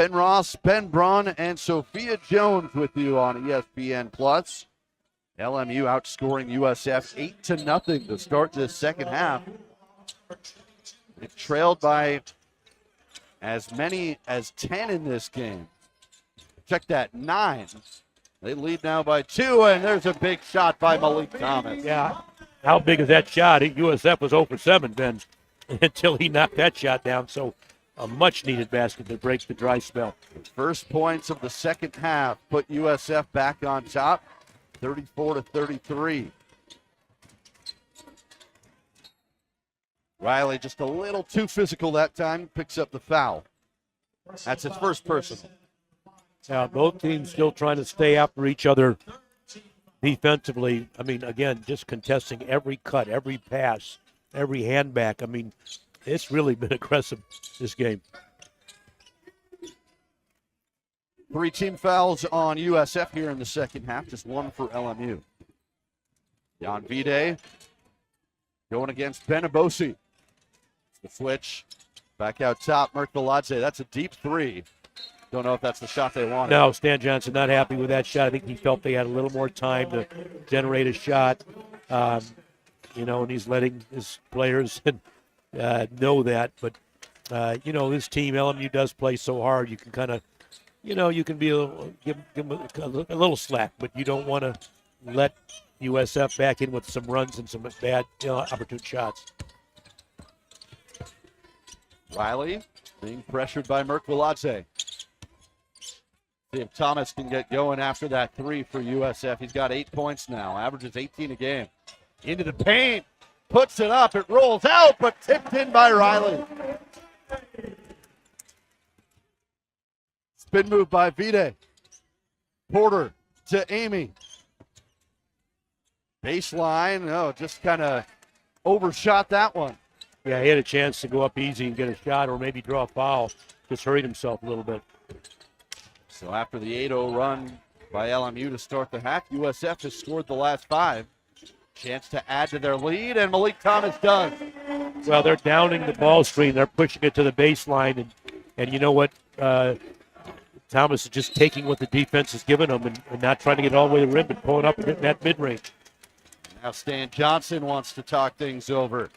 Ben Ross, Ben Braun, and Sophia Jones with you on ESPN+. LMU outscoring USF 8-0 to start this second half. They've trailed by as many as 10 in this game. Check that, 9. They lead now by 2, and there's a big shot by Malik Thomas. Yeah. How big is that shot? USF was 0 for 7, Ben, until he knocked that shot down. So a much-needed basket to break the dry spell. First points of the second half put USF back on top, 34-33. Riley just a little too physical that time, picks up the foul. That's his first personal. Now, both teams still trying to stay after each other defensively. I mean, again, just contesting every cut, every pass, every handback. I mean, it's really been aggressive, this game. 3 team fouls on USF here in the second half, just 1 for LMU. Jan Vide going against Benabosi. The switch, back out top, Merkviladze. That's a deep 3. Don't know if that's the shot they wanted. No, Stan Johnson not happy with that shot. I think he felt they had a little more time to generate a shot. And he's letting his players know that. But, this team, LMU, does play so hard. You can kind of, you can be give them a little slack, but you don't want to let USF back in with some runs and some bad, opportune shots. Riley being pressured by Merkviladze. See if Thomas can get going after that 3 for USF. He's got 8 points now, averages 18 a game. Into the paint, puts it up, it rolls out, but tipped in by Riley. Spin move by Vide. Porter to Amy. Baseline, just kind of overshot that one. Yeah, he had a chance to go up easy and get a shot or maybe draw a foul. Just hurried himself a little bit. So after the 8-0 run by LMU to start the half, USF has scored the last 5. Chance to add to their lead, and Malik Thomas does. Well, they're downing the ball screen. They're pushing it to the baseline, and you know what? Thomas is just taking what the defense has given him and not trying to get all the way to the rim, but pulling up and hitting that mid-range. Now Stan Johnson wants to talk things over.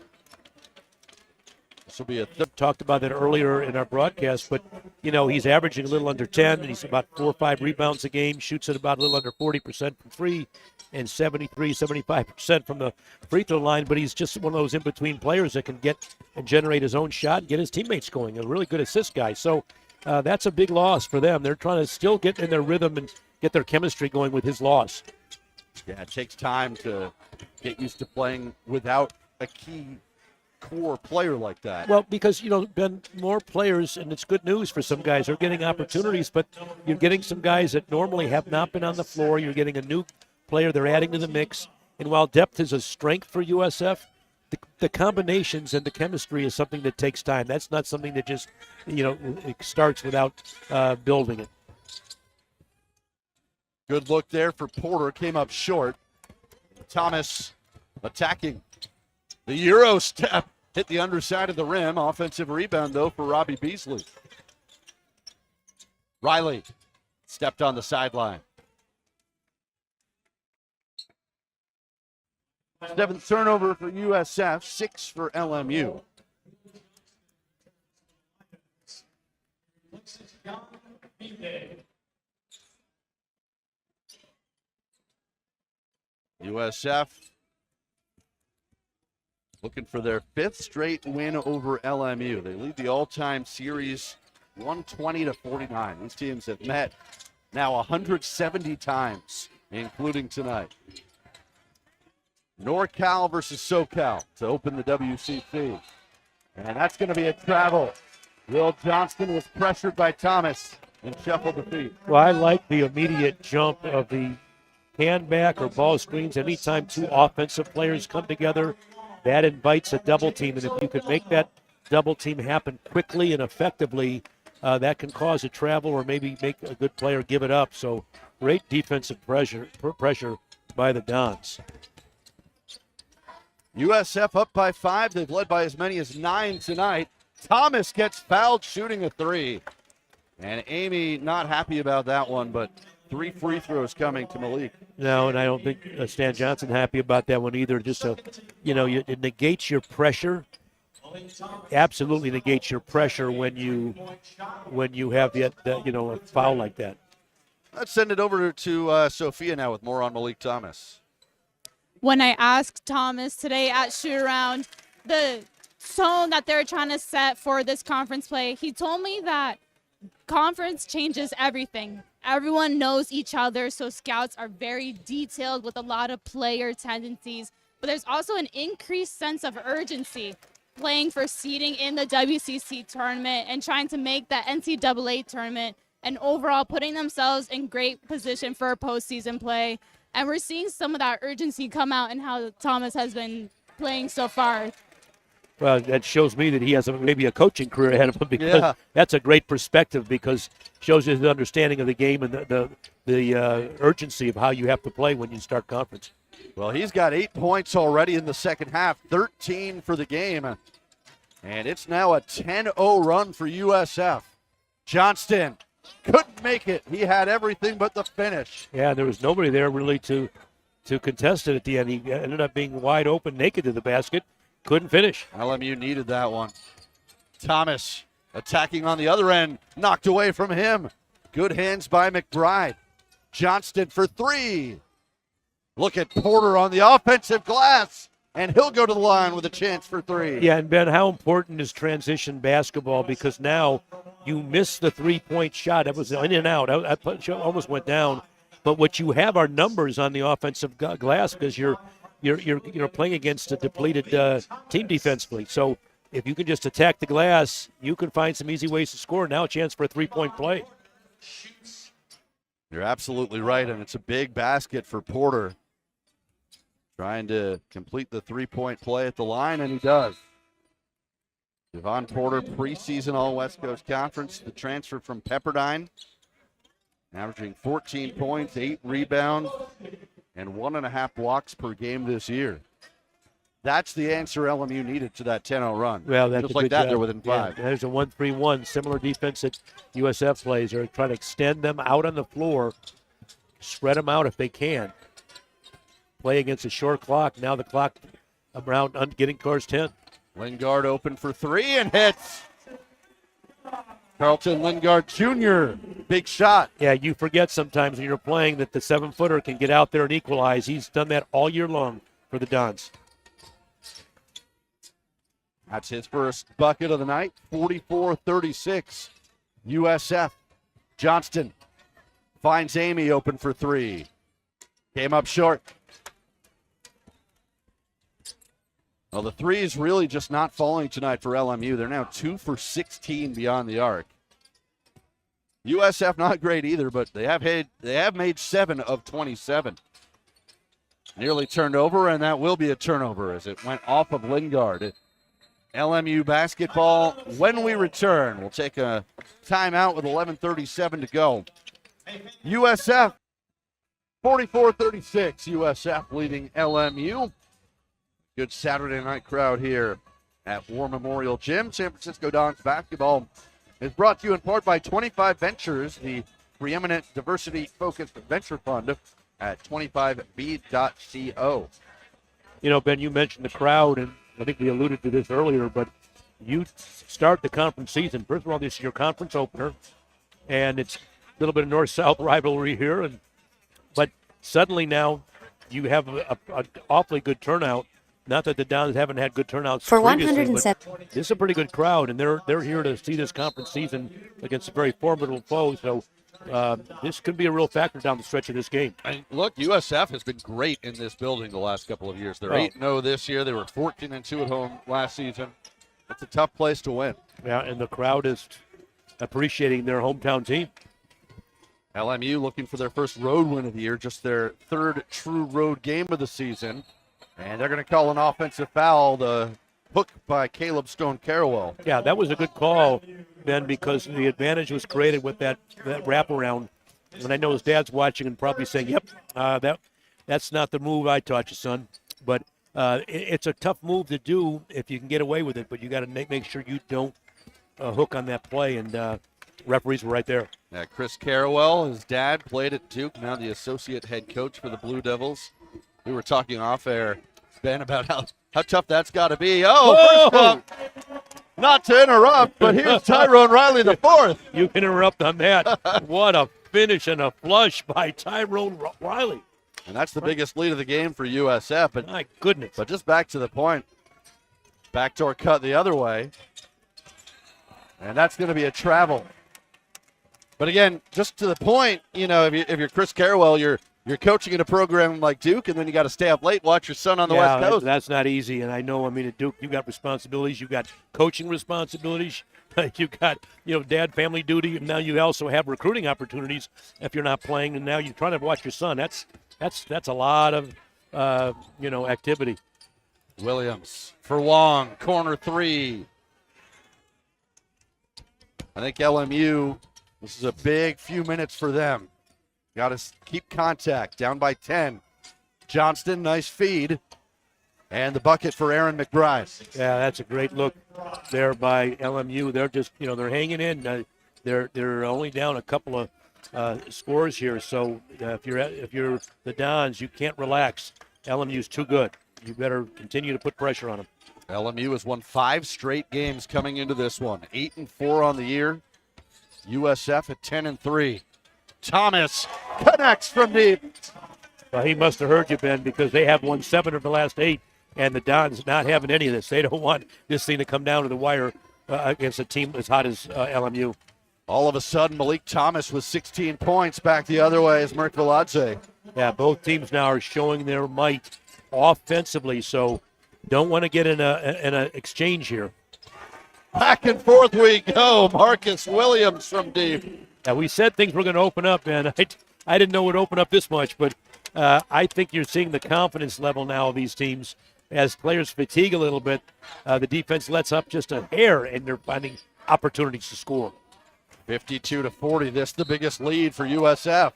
This will be a talked about that earlier in our broadcast, but, he's averaging a little under 10, and he's about 4 or 5 rebounds a game, shoots at about a little under 40% from 3, and 75% from the free throw line, but he's just one of those in-between players that can get and generate his own shot and get his teammates going, a really good assist guy. So that's a big loss for them. They're trying to still get in their rhythm and get their chemistry going with his loss. Yeah, it takes time to get used to playing without a key core player like that. Well, because, Ben, more players, and it's good news for some guys, are getting opportunities, but you're getting some guys that normally have not been on the floor. You're getting a new player they're adding to the mix. And while depth is a strength for USF, the combinations and the chemistry is something that takes time. That's not something that just, it starts without building it. Good look there for Porter. Came up short. Thomas attacking. The Euro step hit the underside of the rim. Offensive rebound, though, for Robbie Beasley. Riley stepped on the sideline. 7th turnover for USF, 6 for LMU. USF looking for their 5th straight win over LMU. They lead the all-time series 120-49. These teams have met now 170 times, including tonight. NorCal versus SoCal to open the WCC. And that's going to be a travel. Will Johnston was pressured by Thomas and shuffled the feet. Well, I like the immediate jump of the handback or ball screens. Anytime 2 offensive players come together, that invites a double team. And if you could make that double team happen quickly and effectively, that can cause a travel or maybe make a good player give it up. So great defensive pressure by the Dons. USF up by 5. They've led by as many as 9 tonight. Thomas gets fouled shooting a 3. And Amy not happy about that one, but 3 free throws coming to Malik. No, and I don't think Stan Johnson happy about that one either. Just it negates your pressure. Absolutely negates your pressure when you have a foul like that. Let's send it over to Sophia now with more on Malik Thomas. When I asked Thomas today at shoot-around the tone that they're trying to set for this conference play, he told me that conference changes everything. Everyone knows each other, so scouts are very detailed with a lot of player tendencies. But there's also an increased sense of urgency playing for seeding in the WCC tournament and trying to make that NCAA tournament and overall putting themselves in great position for postseason play. And we're seeing some of that urgency come out in how Thomas has been playing so far. Well, that shows me that he has maybe a coaching career ahead of him, because that's a great perspective, because shows you the understanding of the game and the urgency of how you have to play when you start conference. Well, he's got 8 points already in the second half, 13 for the game. And it's now a 10-0 run for USF. Johnston couldn't make it. He had everything but the finish. Yeah, there was nobody there really to contest it at the end. He ended up being wide open, naked to the basket. Couldn't finish. LMU needed that one. Thomas attacking on the other end. Knocked away from him. Good hands by McBride. Johnston for 3. Look at Porter on the offensive glass. And he'll go to the line with a chance for 3. Yeah, and Ben, how important is transition basketball? Because now you miss the three-point shot. That was in and out. I almost went down. But what you have are numbers on the offensive glass, because you're playing against a depleted team defensively. So if you can just attack the glass, you can find some easy ways to score. Now a chance for a three-point play. You're absolutely right, and it's a big basket for Porter. Trying to complete the three-point play at the line, and he does. Devon Porter, preseason All-West Coast Conference, the transfer from Pepperdine, averaging 14 points, 8 rebounds, and 1.5 blocks per game this year. That's the answer LMU needed to that 10-0 run. Well, that's just a like good that, job. they're within 5. Yeah, there's a 1-3-1, similar defense that USF plays. They're trying to extend them out on the floor, spread them out if they can. Play against a short clock. Now the clock around getting towards 10. Lingard open for 3 and hits. Carlton Lingard Jr., big shot. Yeah, you forget sometimes when you're playing that the 7-footer can get out there and equalize. He's done that all year long for the Dons. That's his first bucket of the night, 44-36. USF. Johnston finds Amy open for 3. Came up short. Well, the 3 is really just not falling tonight for LMU. They're now 2 for 16 beyond the arc. USF not great either, but they have made 7 of 27. Nearly turned over, and that will be a turnover as it went off of Lingard. LMU basketball. When we return, we'll take a timeout with 11:37 to go. USF 44-36. USF leading LMU. Good Saturday night crowd here at War Memorial Gym. San Francisco Dons basketball is brought to you in part by 25 Ventures, the preeminent diversity-focused venture fund at 25b.co. You know, Ben, you mentioned the crowd, and I think we alluded to this earlier, but you start the conference season. First of all, this is your conference opener, and it's a little bit of north-south rivalry here, but suddenly now you have an awfully good turnout. Not that the Dons haven't had good turnouts for previously, 107. but this is a pretty good crowd, and they're here to see this conference season against a very formidable foe. So this could be a real factor down the stretch of this game. And look, USF has been great in this building the last couple of years. They're 8-0 this year. They were 14-2 at home last season. It's a tough place to win. Yeah, and the crowd is appreciating their hometown team. LMU looking for their first road win of the year, just their 3rd true road game of the season. And they're going to call an offensive foul, the hook by Caleb Stone-Carrawell. Yeah, that was a good call, Ben, because the advantage was created with that wraparound. And I know his dad's watching and probably saying, yep, that's not the move I taught you, son. But it's a tough move to do if you can get away with it, but you got to make sure you don't hook on that play. And referees were right there. Yeah, Chris Carrawell, his dad, played at Duke, now the associate head coach for the Blue Devils. We were talking off air, Ben, about how tough that's got to be. Oh, first up, not to interrupt, but here's Tyrone Riley, the fourth. You can interrupt on that. What a finish and a flush by Tyrone Riley. And that's the biggest lead of the game for USF. But, My goodness. but just back to the point, backdoor cut the other way. And that's going to be a travel. But again, just to the point, you know, if you're Chris Carrawell, you're coaching in a program like Duke, and then you got to stay up late, watch your son on the West Coast. That's not easy. And I know, I mean, at Duke, you got responsibilities. You got coaching responsibilities. You got, dad family duty. And now you also have recruiting opportunities if you're not playing. And now you're trying to watch your son. That's a lot of, activity. Williams for Wong, corner three. I think LMU, this is a big few minutes for them. Got to keep contact, down by 10. Johnston, nice feed. And the bucket for Aaron McBride. Yeah, that's a great look there by LMU. They're just, they're hanging in. They're only down a couple of scores here. So if you're the Dons, you can't relax. LMU's too good. You better continue to put pressure on them. LMU has won 5 straight games coming into this one. 8-4 on the year. USF at 10-3. Thomas connects from deep. Well, he must have heard you, Ben, because they have won 7 of the last 8, and the Dons not having any of this. They don't want this thing to come down to the wire against a team as hot as LMU. All of a sudden, Malik Thomas with 16 points back the other way as Merk Viladze. Yeah, both teams now are showing their might offensively, so don't want to get in a exchange here. Back and forth we go. Marcus Williams from deep. Yeah, we said things were going to open up, and I didn't know it would open up this much, but I think you're seeing the confidence level now of these teams. As players fatigue a little bit, the defense lets up just a hair, and they're finding opportunities to score. 52-40, this the biggest lead for USF.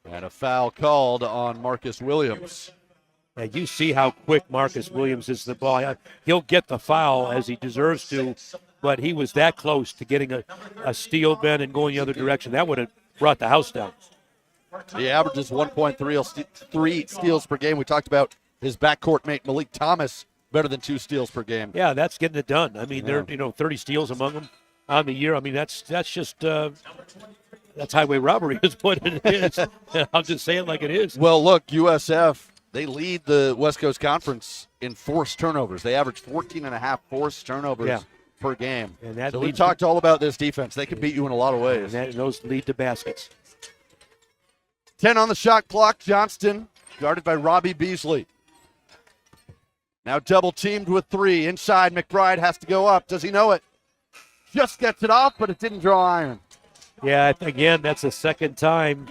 And a foul called on Marcus Williams. Yeah, you see how quick Marcus Williams is to the ball. He'll get the foul as he deserves to, but he was that close to getting a steal, Ben, and going the other direction. That would have brought the house down. He averages 1.3 steals per game. We talked about his backcourt mate, Malik Thomas, better than 2 steals per game. Yeah, that's getting it done. I mean, there 30 steals among them on the year. I mean, that's just that's highway robbery is what it is. I'll just say it like it is. Well, look, USF, they lead the West Coast Conference in forced turnovers. They average 14.5 forced turnovers per game. And that so we talked all about this defense. They can beat you in a lot of ways. And those lead to baskets. 10 on the shot clock. Johnston guarded by Robbie Beasley. Now double teamed with 3. Inside, McBride has to go up. Does he know it? Just gets it off, but it didn't draw iron. Yeah, again, that's the second time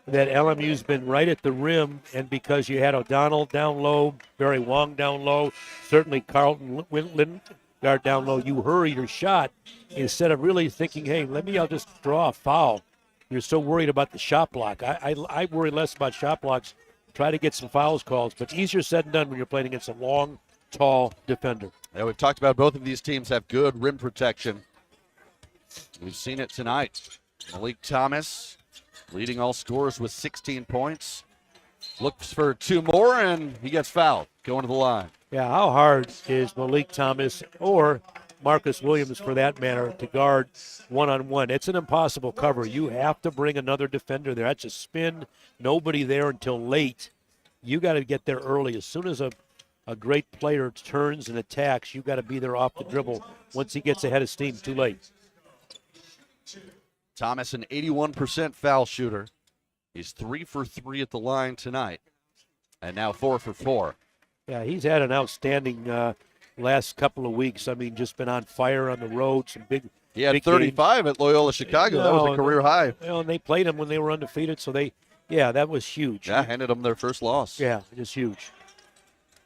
that LMU's been right at the rim, and because you had O'Donnell down low, Barry Wong down low, certainly Carlton Lindgard down low, you hurry your shot instead of really thinking, hey, I'll just draw a foul. You're so worried about the shot block. I worry less about shot blocks, try to get some fouls called, but easier said than done when you're playing against a long, tall defender. Yeah, we've talked about both of these teams have good rim protection. We've seen it tonight. Malik Thomas leading all scorers with 16 points. Looks for 2 more, and he gets fouled going to the line. Yeah, how hard is Malik Thomas or Marcus Williams, for that matter, to guard one-on-one? It's an impossible cover. You have to bring another defender there. That's a spin. Nobody there until late. You got to get there early. As soon as a great player turns and attacks, you got to be there off the dribble. Once he gets ahead of steam, too late. Thomas, an 81% foul shooter. He's 3 for 3 at the line tonight, and now 4 for 4. Yeah, he's had an outstanding last couple of weeks. I mean, just been on fire on the road. Some big. He had big 35 at Loyola Chicago. That was a career high. And they played him when they were undefeated, so that was huge. Yeah, handed them their first loss. Yeah, just huge.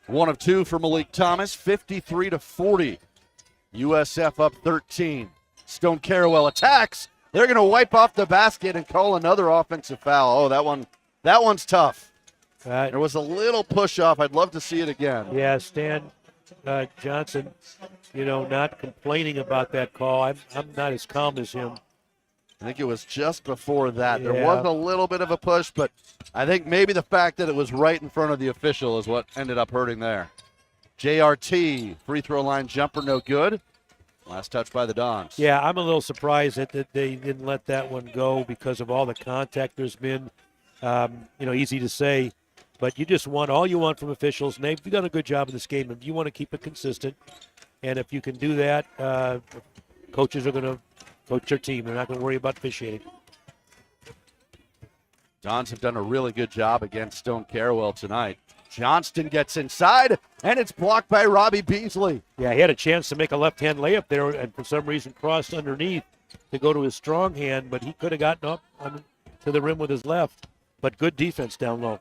1 of 2 for Malik Thomas, 53-40. USF up 13. Stone Carrawell attacks. They're going to wipe off the basket and call another offensive foul. Oh, that one's tough. There was a little push-off. I'd love to see it again. Yeah, Stan Johnson, not complaining about that call. I'm not as calm as him. I think it was just before that. There Yeah. was a little bit of a push, but I think maybe the fact that it was right in front of the official is what ended up hurting there. JRT, free throw line jumper, no good. Last touch by the Dons. Yeah, I'm a little surprised that they didn't let that one go because of all the contact there's been. Easy to say, but all you want from officials, and they've done a good job in this game, and you want to keep it consistent. And if you can do that, coaches are going to coach their team. They're not going to worry about officiating. Dons have done a really good job against Stone Carawell tonight. Johnston gets inside, and it's blocked by Robbie Beasley. Yeah, he had a chance to make a left-hand layup there, and for some reason crossed underneath to go to his strong hand, but he could have gotten up to the rim with his left. But good defense down low.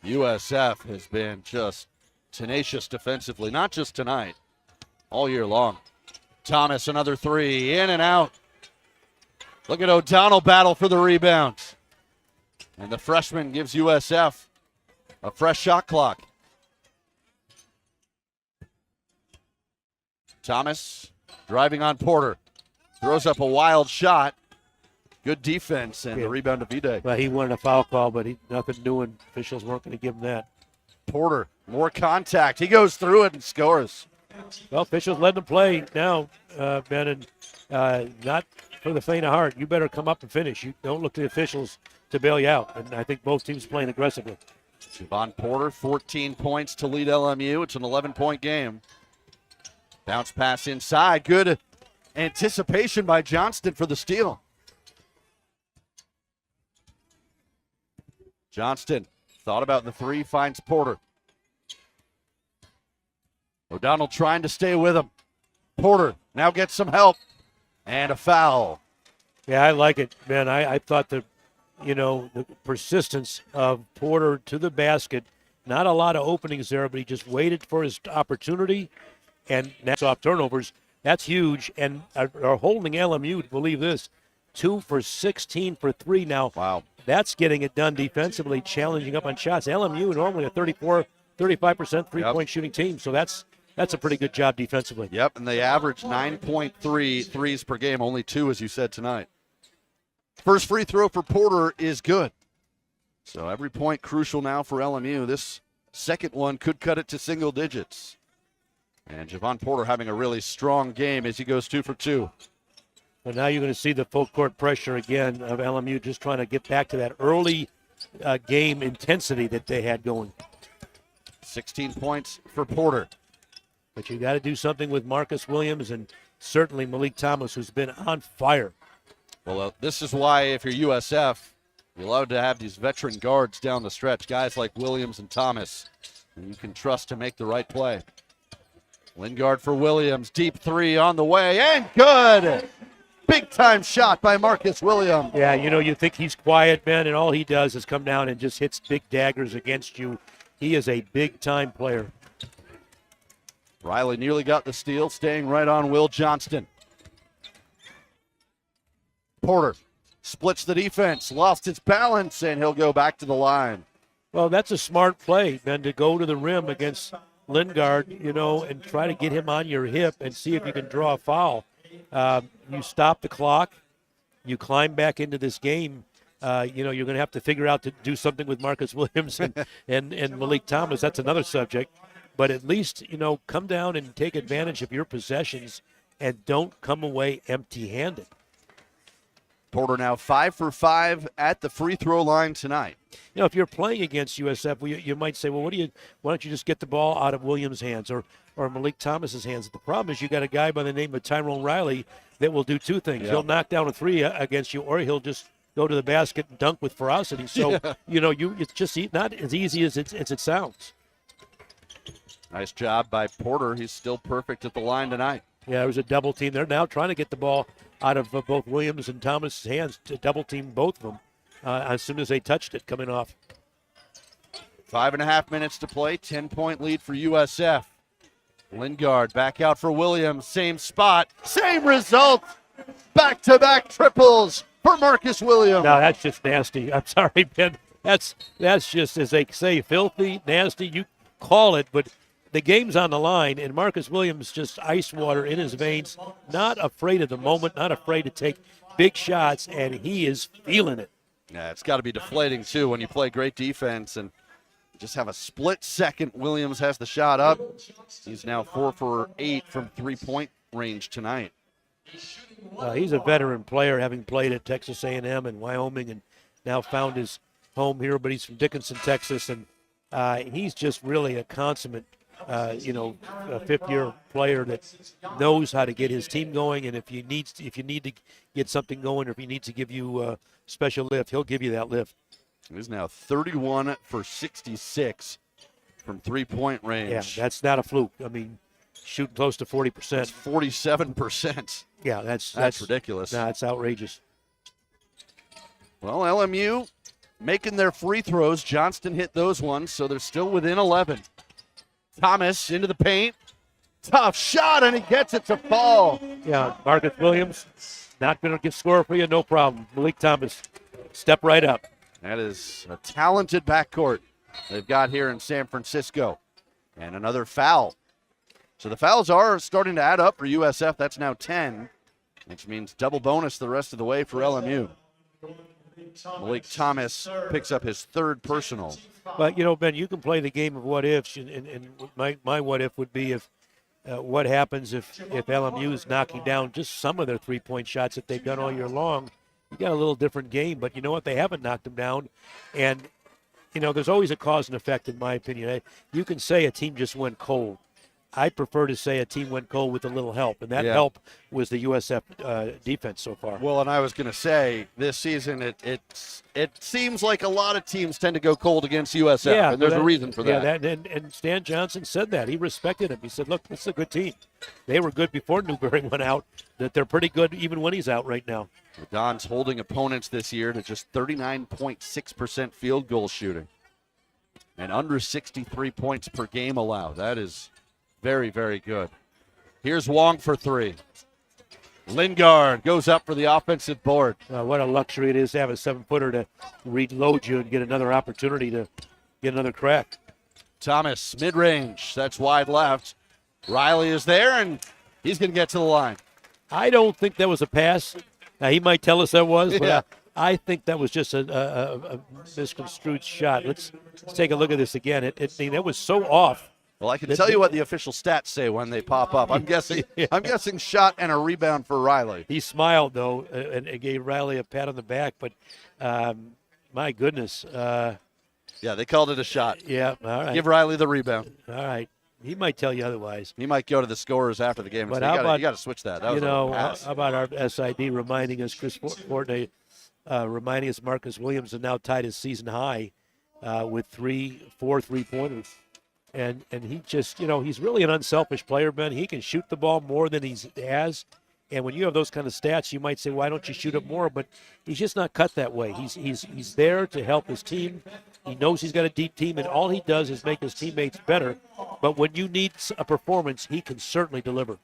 USF has been just tenacious defensively, not just tonight, all year long. Thomas, another three, in and out. Look at O'Donnell battle for the rebound. And the freshman gives USF a fresh shot clock. Thomas driving on Porter. Throws up a wild shot. Good defense and the rebound to Vide. Well, he wanted a foul call, but nothing doing. Officials weren't going to give him that. Porter, more contact. He goes through it and scores. Well, officials letting him play now, Ben, and not for the faint of heart. You better come up and finish. You don't look to the officials to bail you out. And I think both teams playing aggressively. Javon Porter, 14 points to lead LMU. It's an 11-point game. Bounce pass inside. Good anticipation by Johnston for the steal. Johnston thought about the three, finds Porter. O'Donnell trying to stay with him. Porter now gets some help. And a foul. Yeah, I like it, man. I thought the persistence of Porter to the basket, not a lot of openings there, but he just waited for his opportunity and that's off turnovers. That's huge. And are holding LMU to believe this. 2 for 16 for 3 now. Wow. That's getting it done defensively, challenging up on shots. LMU normally a 35% three-point shooting team, so that's a pretty good job defensively. Yep, and they average 9.3 threes per game, only 2, as you said tonight. First free throw for Porter is good. So every point crucial now for LMU. This second one could cut it to single digits. And Javon Porter having a really strong game as he goes 2 for 2. But now you're going to see the full court pressure again of LMU just trying to get back to that early game intensity that they had going. 16 points for Porter. But you got to do something with Marcus Williams and certainly Malik Thomas, who's been on fire. Well, this is why if you're USF, you're allowed to have these veteran guards down the stretch, guys like Williams and Thomas, who you can trust to make the right play. Lingard for Williams, deep three on the way, and good! Big-time shot by Marcus Williams. Yeah, you think he's quiet, Ben, and all he does is come down and just hits big daggers against you. He is a big-time player. Riley nearly got the steal, staying right on Will Johnston. Porter splits the defense, lost its balance, and he'll go back to the line. Well, that's a smart play, Ben, to go to the rim against Lingard, and try to get him on your hip and see if you can draw a foul. You stop the clock, you climb back into this game. You're going to have to figure out to do something with Marcus Williams and Malik Thomas. That's another subject. But at least, come down and take advantage of your possessions and don't come away empty-handed. Porter now 5 for 5 at the free throw line tonight. If you're playing against USF, you might say, well, why don't you just get the ball out of Williams' hands or Malik Thomas's hands? The problem is you got a guy by the name of Tyrone Riley that will do two things. Yeah. He'll knock down a three against you, or he'll just go to the basket and dunk with ferocity. So, it's just not as easy as it sounds. Nice job by Porter. He's still perfect at the line tonight. Yeah, there was a double team. They're now trying to get the ball out of both Williams and Thomas' hands to double team both of them as soon as they touched it coming off. 5.5 minutes to play. 10-point lead for USF. Lingard back out for Williams. Same spot. Same result. Back-to-back triples for Marcus Williams. No, that's just nasty. I'm sorry, Ben. That's just, as they say, filthy, nasty. You call it, but the game's on the line, and Marcus Williams just ice water in his veins, not afraid of the moment, not afraid to take big shots, and he is feeling it. Yeah, it's got to be deflating, too, when you play great defense and just have a split second. Williams has the shot up. He's now 4 for 8 from three-point range tonight. He's a veteran player, having played at Texas A&M and Wyoming and now found his home here, but he's from Dickinson, Texas, and he's just really a consummate, a fifth-year player that knows how to get his team going, and if you need to get something going or if he needs to give you a special lift, he'll give you that lift. He's now 31 for 66 from three-point range. Yeah, that's not a fluke. I mean, shooting close to 40%. That's 47%. Yeah, that's ridiculous. Nah, it's outrageous. Well, LMU making their free throws. Johnston hit those ones, so they're still within 11. Thomas into the paint. Tough shot, and he gets it to fall. Yeah, Marcus Williams, not going to score for you, no problem. Malik Thomas, step right up. That is a talented backcourt they've got here in San Francisco. And another foul. So the fouls are starting to add up for USF. That's now 10, which means double bonus the rest of the way for LMU. Malik Thomas picks up his third personal. But, Ben, you can play the game of what ifs, and my what if would be if what happens if LMU is knocking down just some of their three-point shots that they've done all year long. You got a little different game, but you know what? They haven't knocked them down. And, there's always a cause and effect, in my opinion. You can say a team just went cold. I prefer to say a team went cold with a little help, and that help was the USF defense so far. Well, and I was going to say, this season it seems like a lot of teams tend to go cold against USF, and there's a reason for that. Yeah, and Stan Johnson said that. He respected him. He said, look, this is a good team. They were good before Newberry went out, that they're pretty good even when he's out right now. The Dons holding opponents this year to just 39.6% field goal shooting and under 63 points per game allowed. That is very, very good. Here's Wong for three. Lingard goes up for the offensive board. What a luxury it is to have a 7-footer to reload you and get another opportunity to get another crack. Thomas, mid-range. That's wide left. Riley is there, and he's going to get to the line. I don't think that was a pass. Now, he might tell us that was, but I think that was just a misconstrued shot. Let's take a look at this again. It was so off. Well, I can tell you what the official stats say when they pop up. I'm guessing shot and a rebound for Riley. He smiled, though, and gave Riley a pat on the back. But, my goodness. Yeah, they called it a shot. Yeah, all right. Give Riley the rebound. All right. He might tell you otherwise. He might go to the scorers after the game and say, you got to switch that. That was a pass. How about our SID reminding us, Chris Fortney, reminding us Marcus Williams has now tied his season high with 4 3-pointers. And he just, he's really an unselfish player, Ben. He can shoot the ball more than he has. And when you have those kind of stats, you might say, why don't you shoot it more? But he's just not cut that way. He's there to help his team. He knows he's got a deep team, and all he does is make his teammates better. But when you need a performance, he can certainly deliver.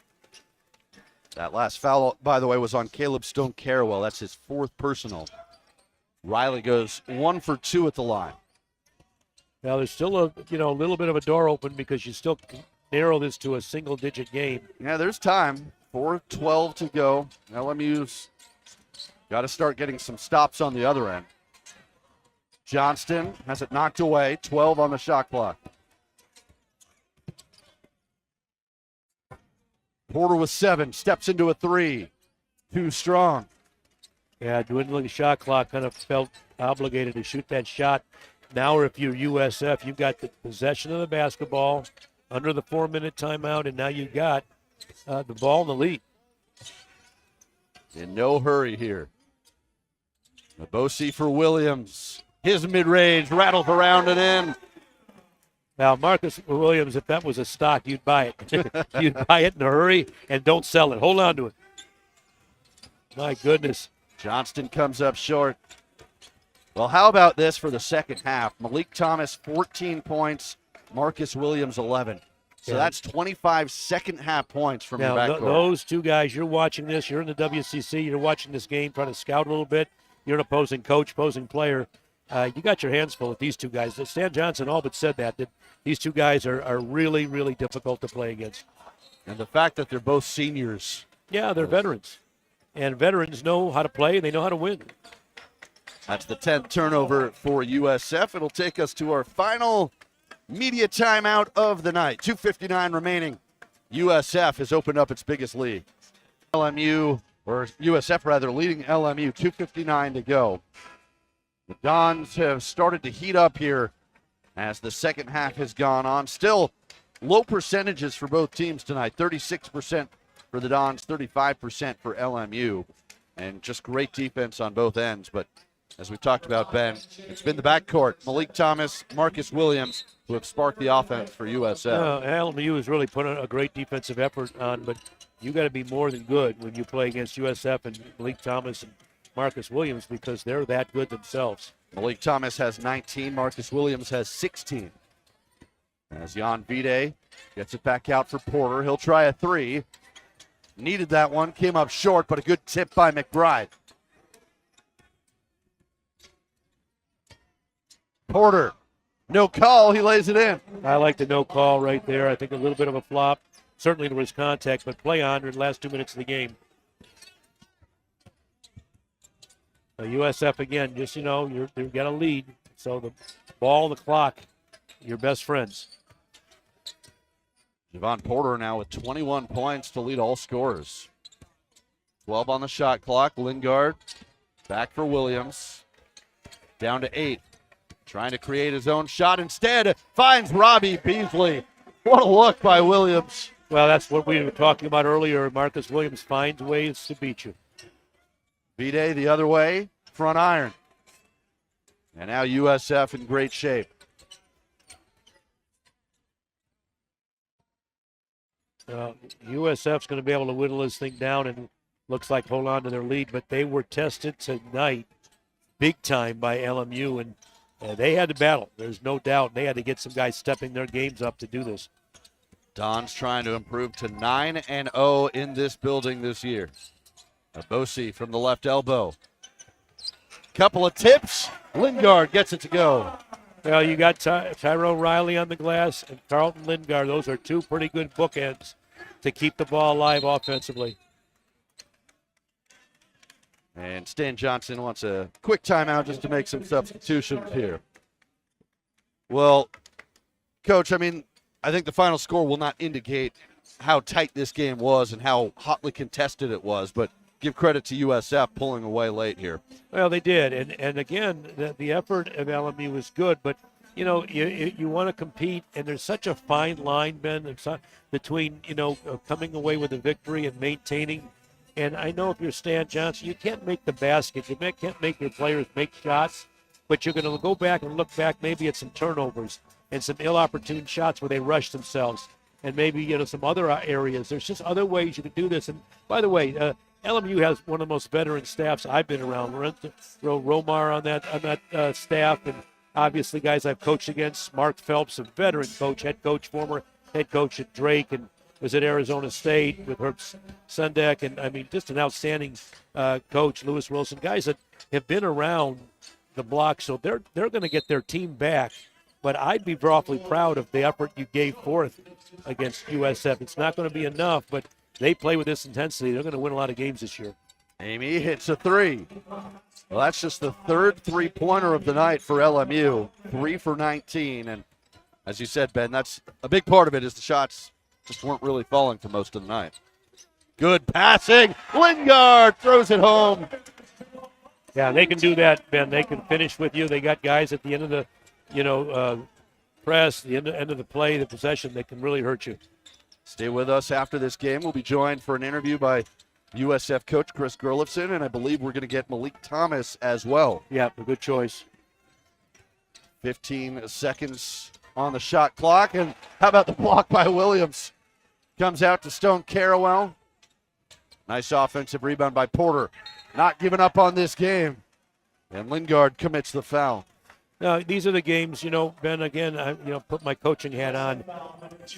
That last foul, by the way, was on Caleb Stone-Carrawell. That's his fourth personal. Riley goes 1 for 2 at the line. Now, there's still a little bit of a door open because you still can narrow this to a single-digit game. Yeah, there's time. 4:12 to go. LMU's got to start getting some stops on the other end. Johnston has it knocked away. 12 on the shot clock. Porter with 7. Steps into a 3. Too strong. Yeah, dwindling shot clock, kind of felt obligated to shoot that shot. Now, if you're USF, you've got the possession of the basketball under the 4-minute timeout, and now you've got the ball in the lead. In no hurry here. Mabosi for Williams. His mid-range rattles around and in. Now, Marcus Williams, if that was a stock, you'd buy it. You'd buy it in a hurry and don't sell it. Hold on to it. My goodness. Johnston comes up short. Well, how about this for the second half? Malik Thomas, 14 points. Marcus Williams, 11. So that's 25 second-half points from your backcourt. Those two guys, you're watching this. You're in the WCC. You're watching this game, trying to scout a little bit. You're an opposing coach, opposing player. You got your hands full with these two guys. Stan Johnson all but said that these two guys are really, really difficult to play against. And the fact that they're both seniors. Yeah, they're veterans. And veterans know how to play. They know how to win. That's the 10th turnover for USF. It'll take us to our final media timeout of the night. 2:59 remaining. USF has opened up its biggest lead. LMU, or USF rather, leading LMU, 2:59 to go. The Dons have started to heat up here as the second half has gone on. Still low percentages for both teams tonight. 36% for the Dons, 35% for LMU. And just great defense on both ends. But as we talked about, Ben, it's been the backcourt, Malik Thomas, Marcus Williams, who have sparked the offense for USF. LMU has really put a great defensive effort on, but you got to be more than good when you play against USF and Malik Thomas and Marcus Williams, because they're that good themselves. Malik Thomas has 19, Marcus Williams has 16. As Jan Vide gets it back out for Porter, he'll try a three. Needed that one, came up short, but a good tip by McBride. Porter, no call, he lays it in. I like the no call right there. I think a little bit of a flop. Certainly there was contact, but play on in the last 2 minutes of the game. USF again, just, you've got a lead. So the ball, the clock, your best friends. Javon Porter now with 21 points to lead all scorers. 12 on the shot clock. Lingard back for Williams. Down to 8. Trying to create his own shot. Instead, finds Robbie Beasley. What a look by Williams. Well, that's what we were talking about earlier. Marcus Williams finds ways to beat you. Vide the other way, front iron. And now USF in great shape. USF's going to be able to whittle this thing down and looks like hold on to their lead, but they were tested tonight big time by LMU, and they had to battle. There's no doubt. They had to get some guys stepping their games up to do this. Don's trying to improve to 9-0 in this building this year. Abosi from the left elbow. Couple of tips. Lingard gets it to go. Well, you got Tyrone Riley on the glass and Carlton Lingard. Those are two pretty good bookends to keep the ball alive offensively. And Stan Johnson wants a quick timeout just to make some substitutions here. Well, Coach, I think the final score will not indicate how tight this game was and how hotly contested it was, but give credit to USF pulling away late here. Well, they did, and again, the effort of LMU was good, but you want to compete, and there's such a fine line, Ben, between coming away with a victory and maintaining. And I know if you're Stan Johnson, you can't make the basket, you can't make your players make shots, but you're going to go back and look back maybe at some turnovers and some ill-opportune shots where they rush themselves, and maybe some other areas. There's just other ways you can do this. And by the way, LMU has one of the most veteran staffs I've been around. Lorenzo Romar on that staff, and obviously guys I've coached against. Mark Phelps, a veteran coach, former head coach at Drake, and was at Arizona State with Herb Sundek, and just an outstanding coach, Lewis Wilson. Guys that have been around the block, so they're going to get their team back. But I'd be awfully proud of the effort you gave forth against USF. It's not going to be enough, but they play with this intensity. They're going to win a lot of games this year. Amy hits a three. Well, that's just the third three-pointer of the night for LMU. 3 for 19. And as you said, Ben, that's a big part of it is the shots just weren't really falling for most of the night. Good passing. Lingard throws it home. Yeah, they can do that, Ben. They can finish with you. They got guys at the end of the, press, the end of the play, the possession. They can really hurt you. Stay with us after this game. We'll be joined for an interview by USF coach Chris Gerlifson, and I believe we're going to get Malik Thomas as well. Yeah, a good choice. 15 seconds on the shot clock, and how about the block by Williams? Comes out to Stone Carawell. Nice offensive rebound by Porter. Not giving up on this game. And Lingard commits the foul. Now, these are the games, Ben, again, I put my coaching hat on.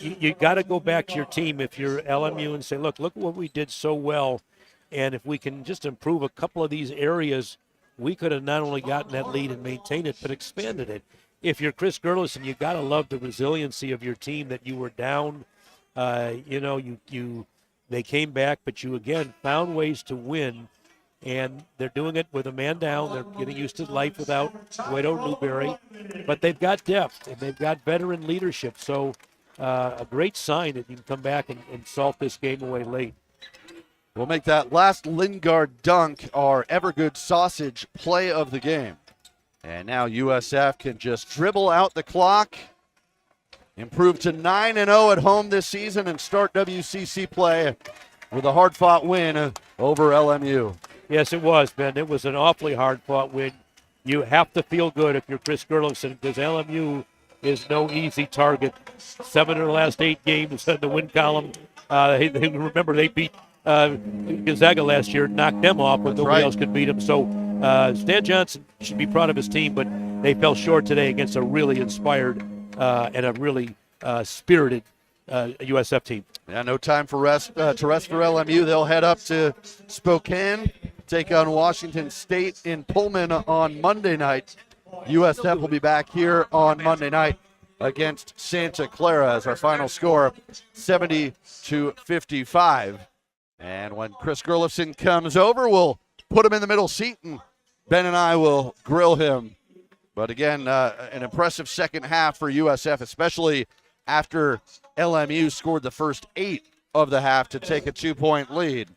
You got to go back to your team if you're LMU and say, look what we did so well. And if we can just improve a couple of these areas, we could have not only gotten that lead and maintained it, but expanded it. If you're Chris Gerlison, you got to love the resiliency of your team that you were down. You They came back, but you again found ways to win, and they're doing it with a man down. They're getting used to life without Guido Newberry, but they've got depth and they've got veteran leadership. So a great sign that you can come back and salt this game away late. We'll make that last Lingard dunk our Evergood sausage play of the game. And now USF can just dribble out the clock, improve to 9-0 at home this season, and start WCC play with a hard-fought win over LMU. Yes, it was, Ben. It was an awfully hard-fought win. You have to feel good if you're Chris Gerlofson, because LMU is no easy target. 7 of the last 8 games in the win column. Remember, they beat Gonzaga last year, knocked them off, but nobody else could beat them. So Stan Johnson should be proud of his team, but they fell short today against a really inspired and a really spirited USF team. Yeah, no time for rest for LMU. They'll head up to Spokane, take on Washington State in Pullman on Monday night. USF will be back here on Monday night against Santa Clara as our final score, 70-55. And when Chris Gerlofson comes over, we'll put him in the middle seat, and Ben and I will grill him. But again, an impressive second half for USF, especially after LMU scored the first 8 of the half to take a 2-point lead.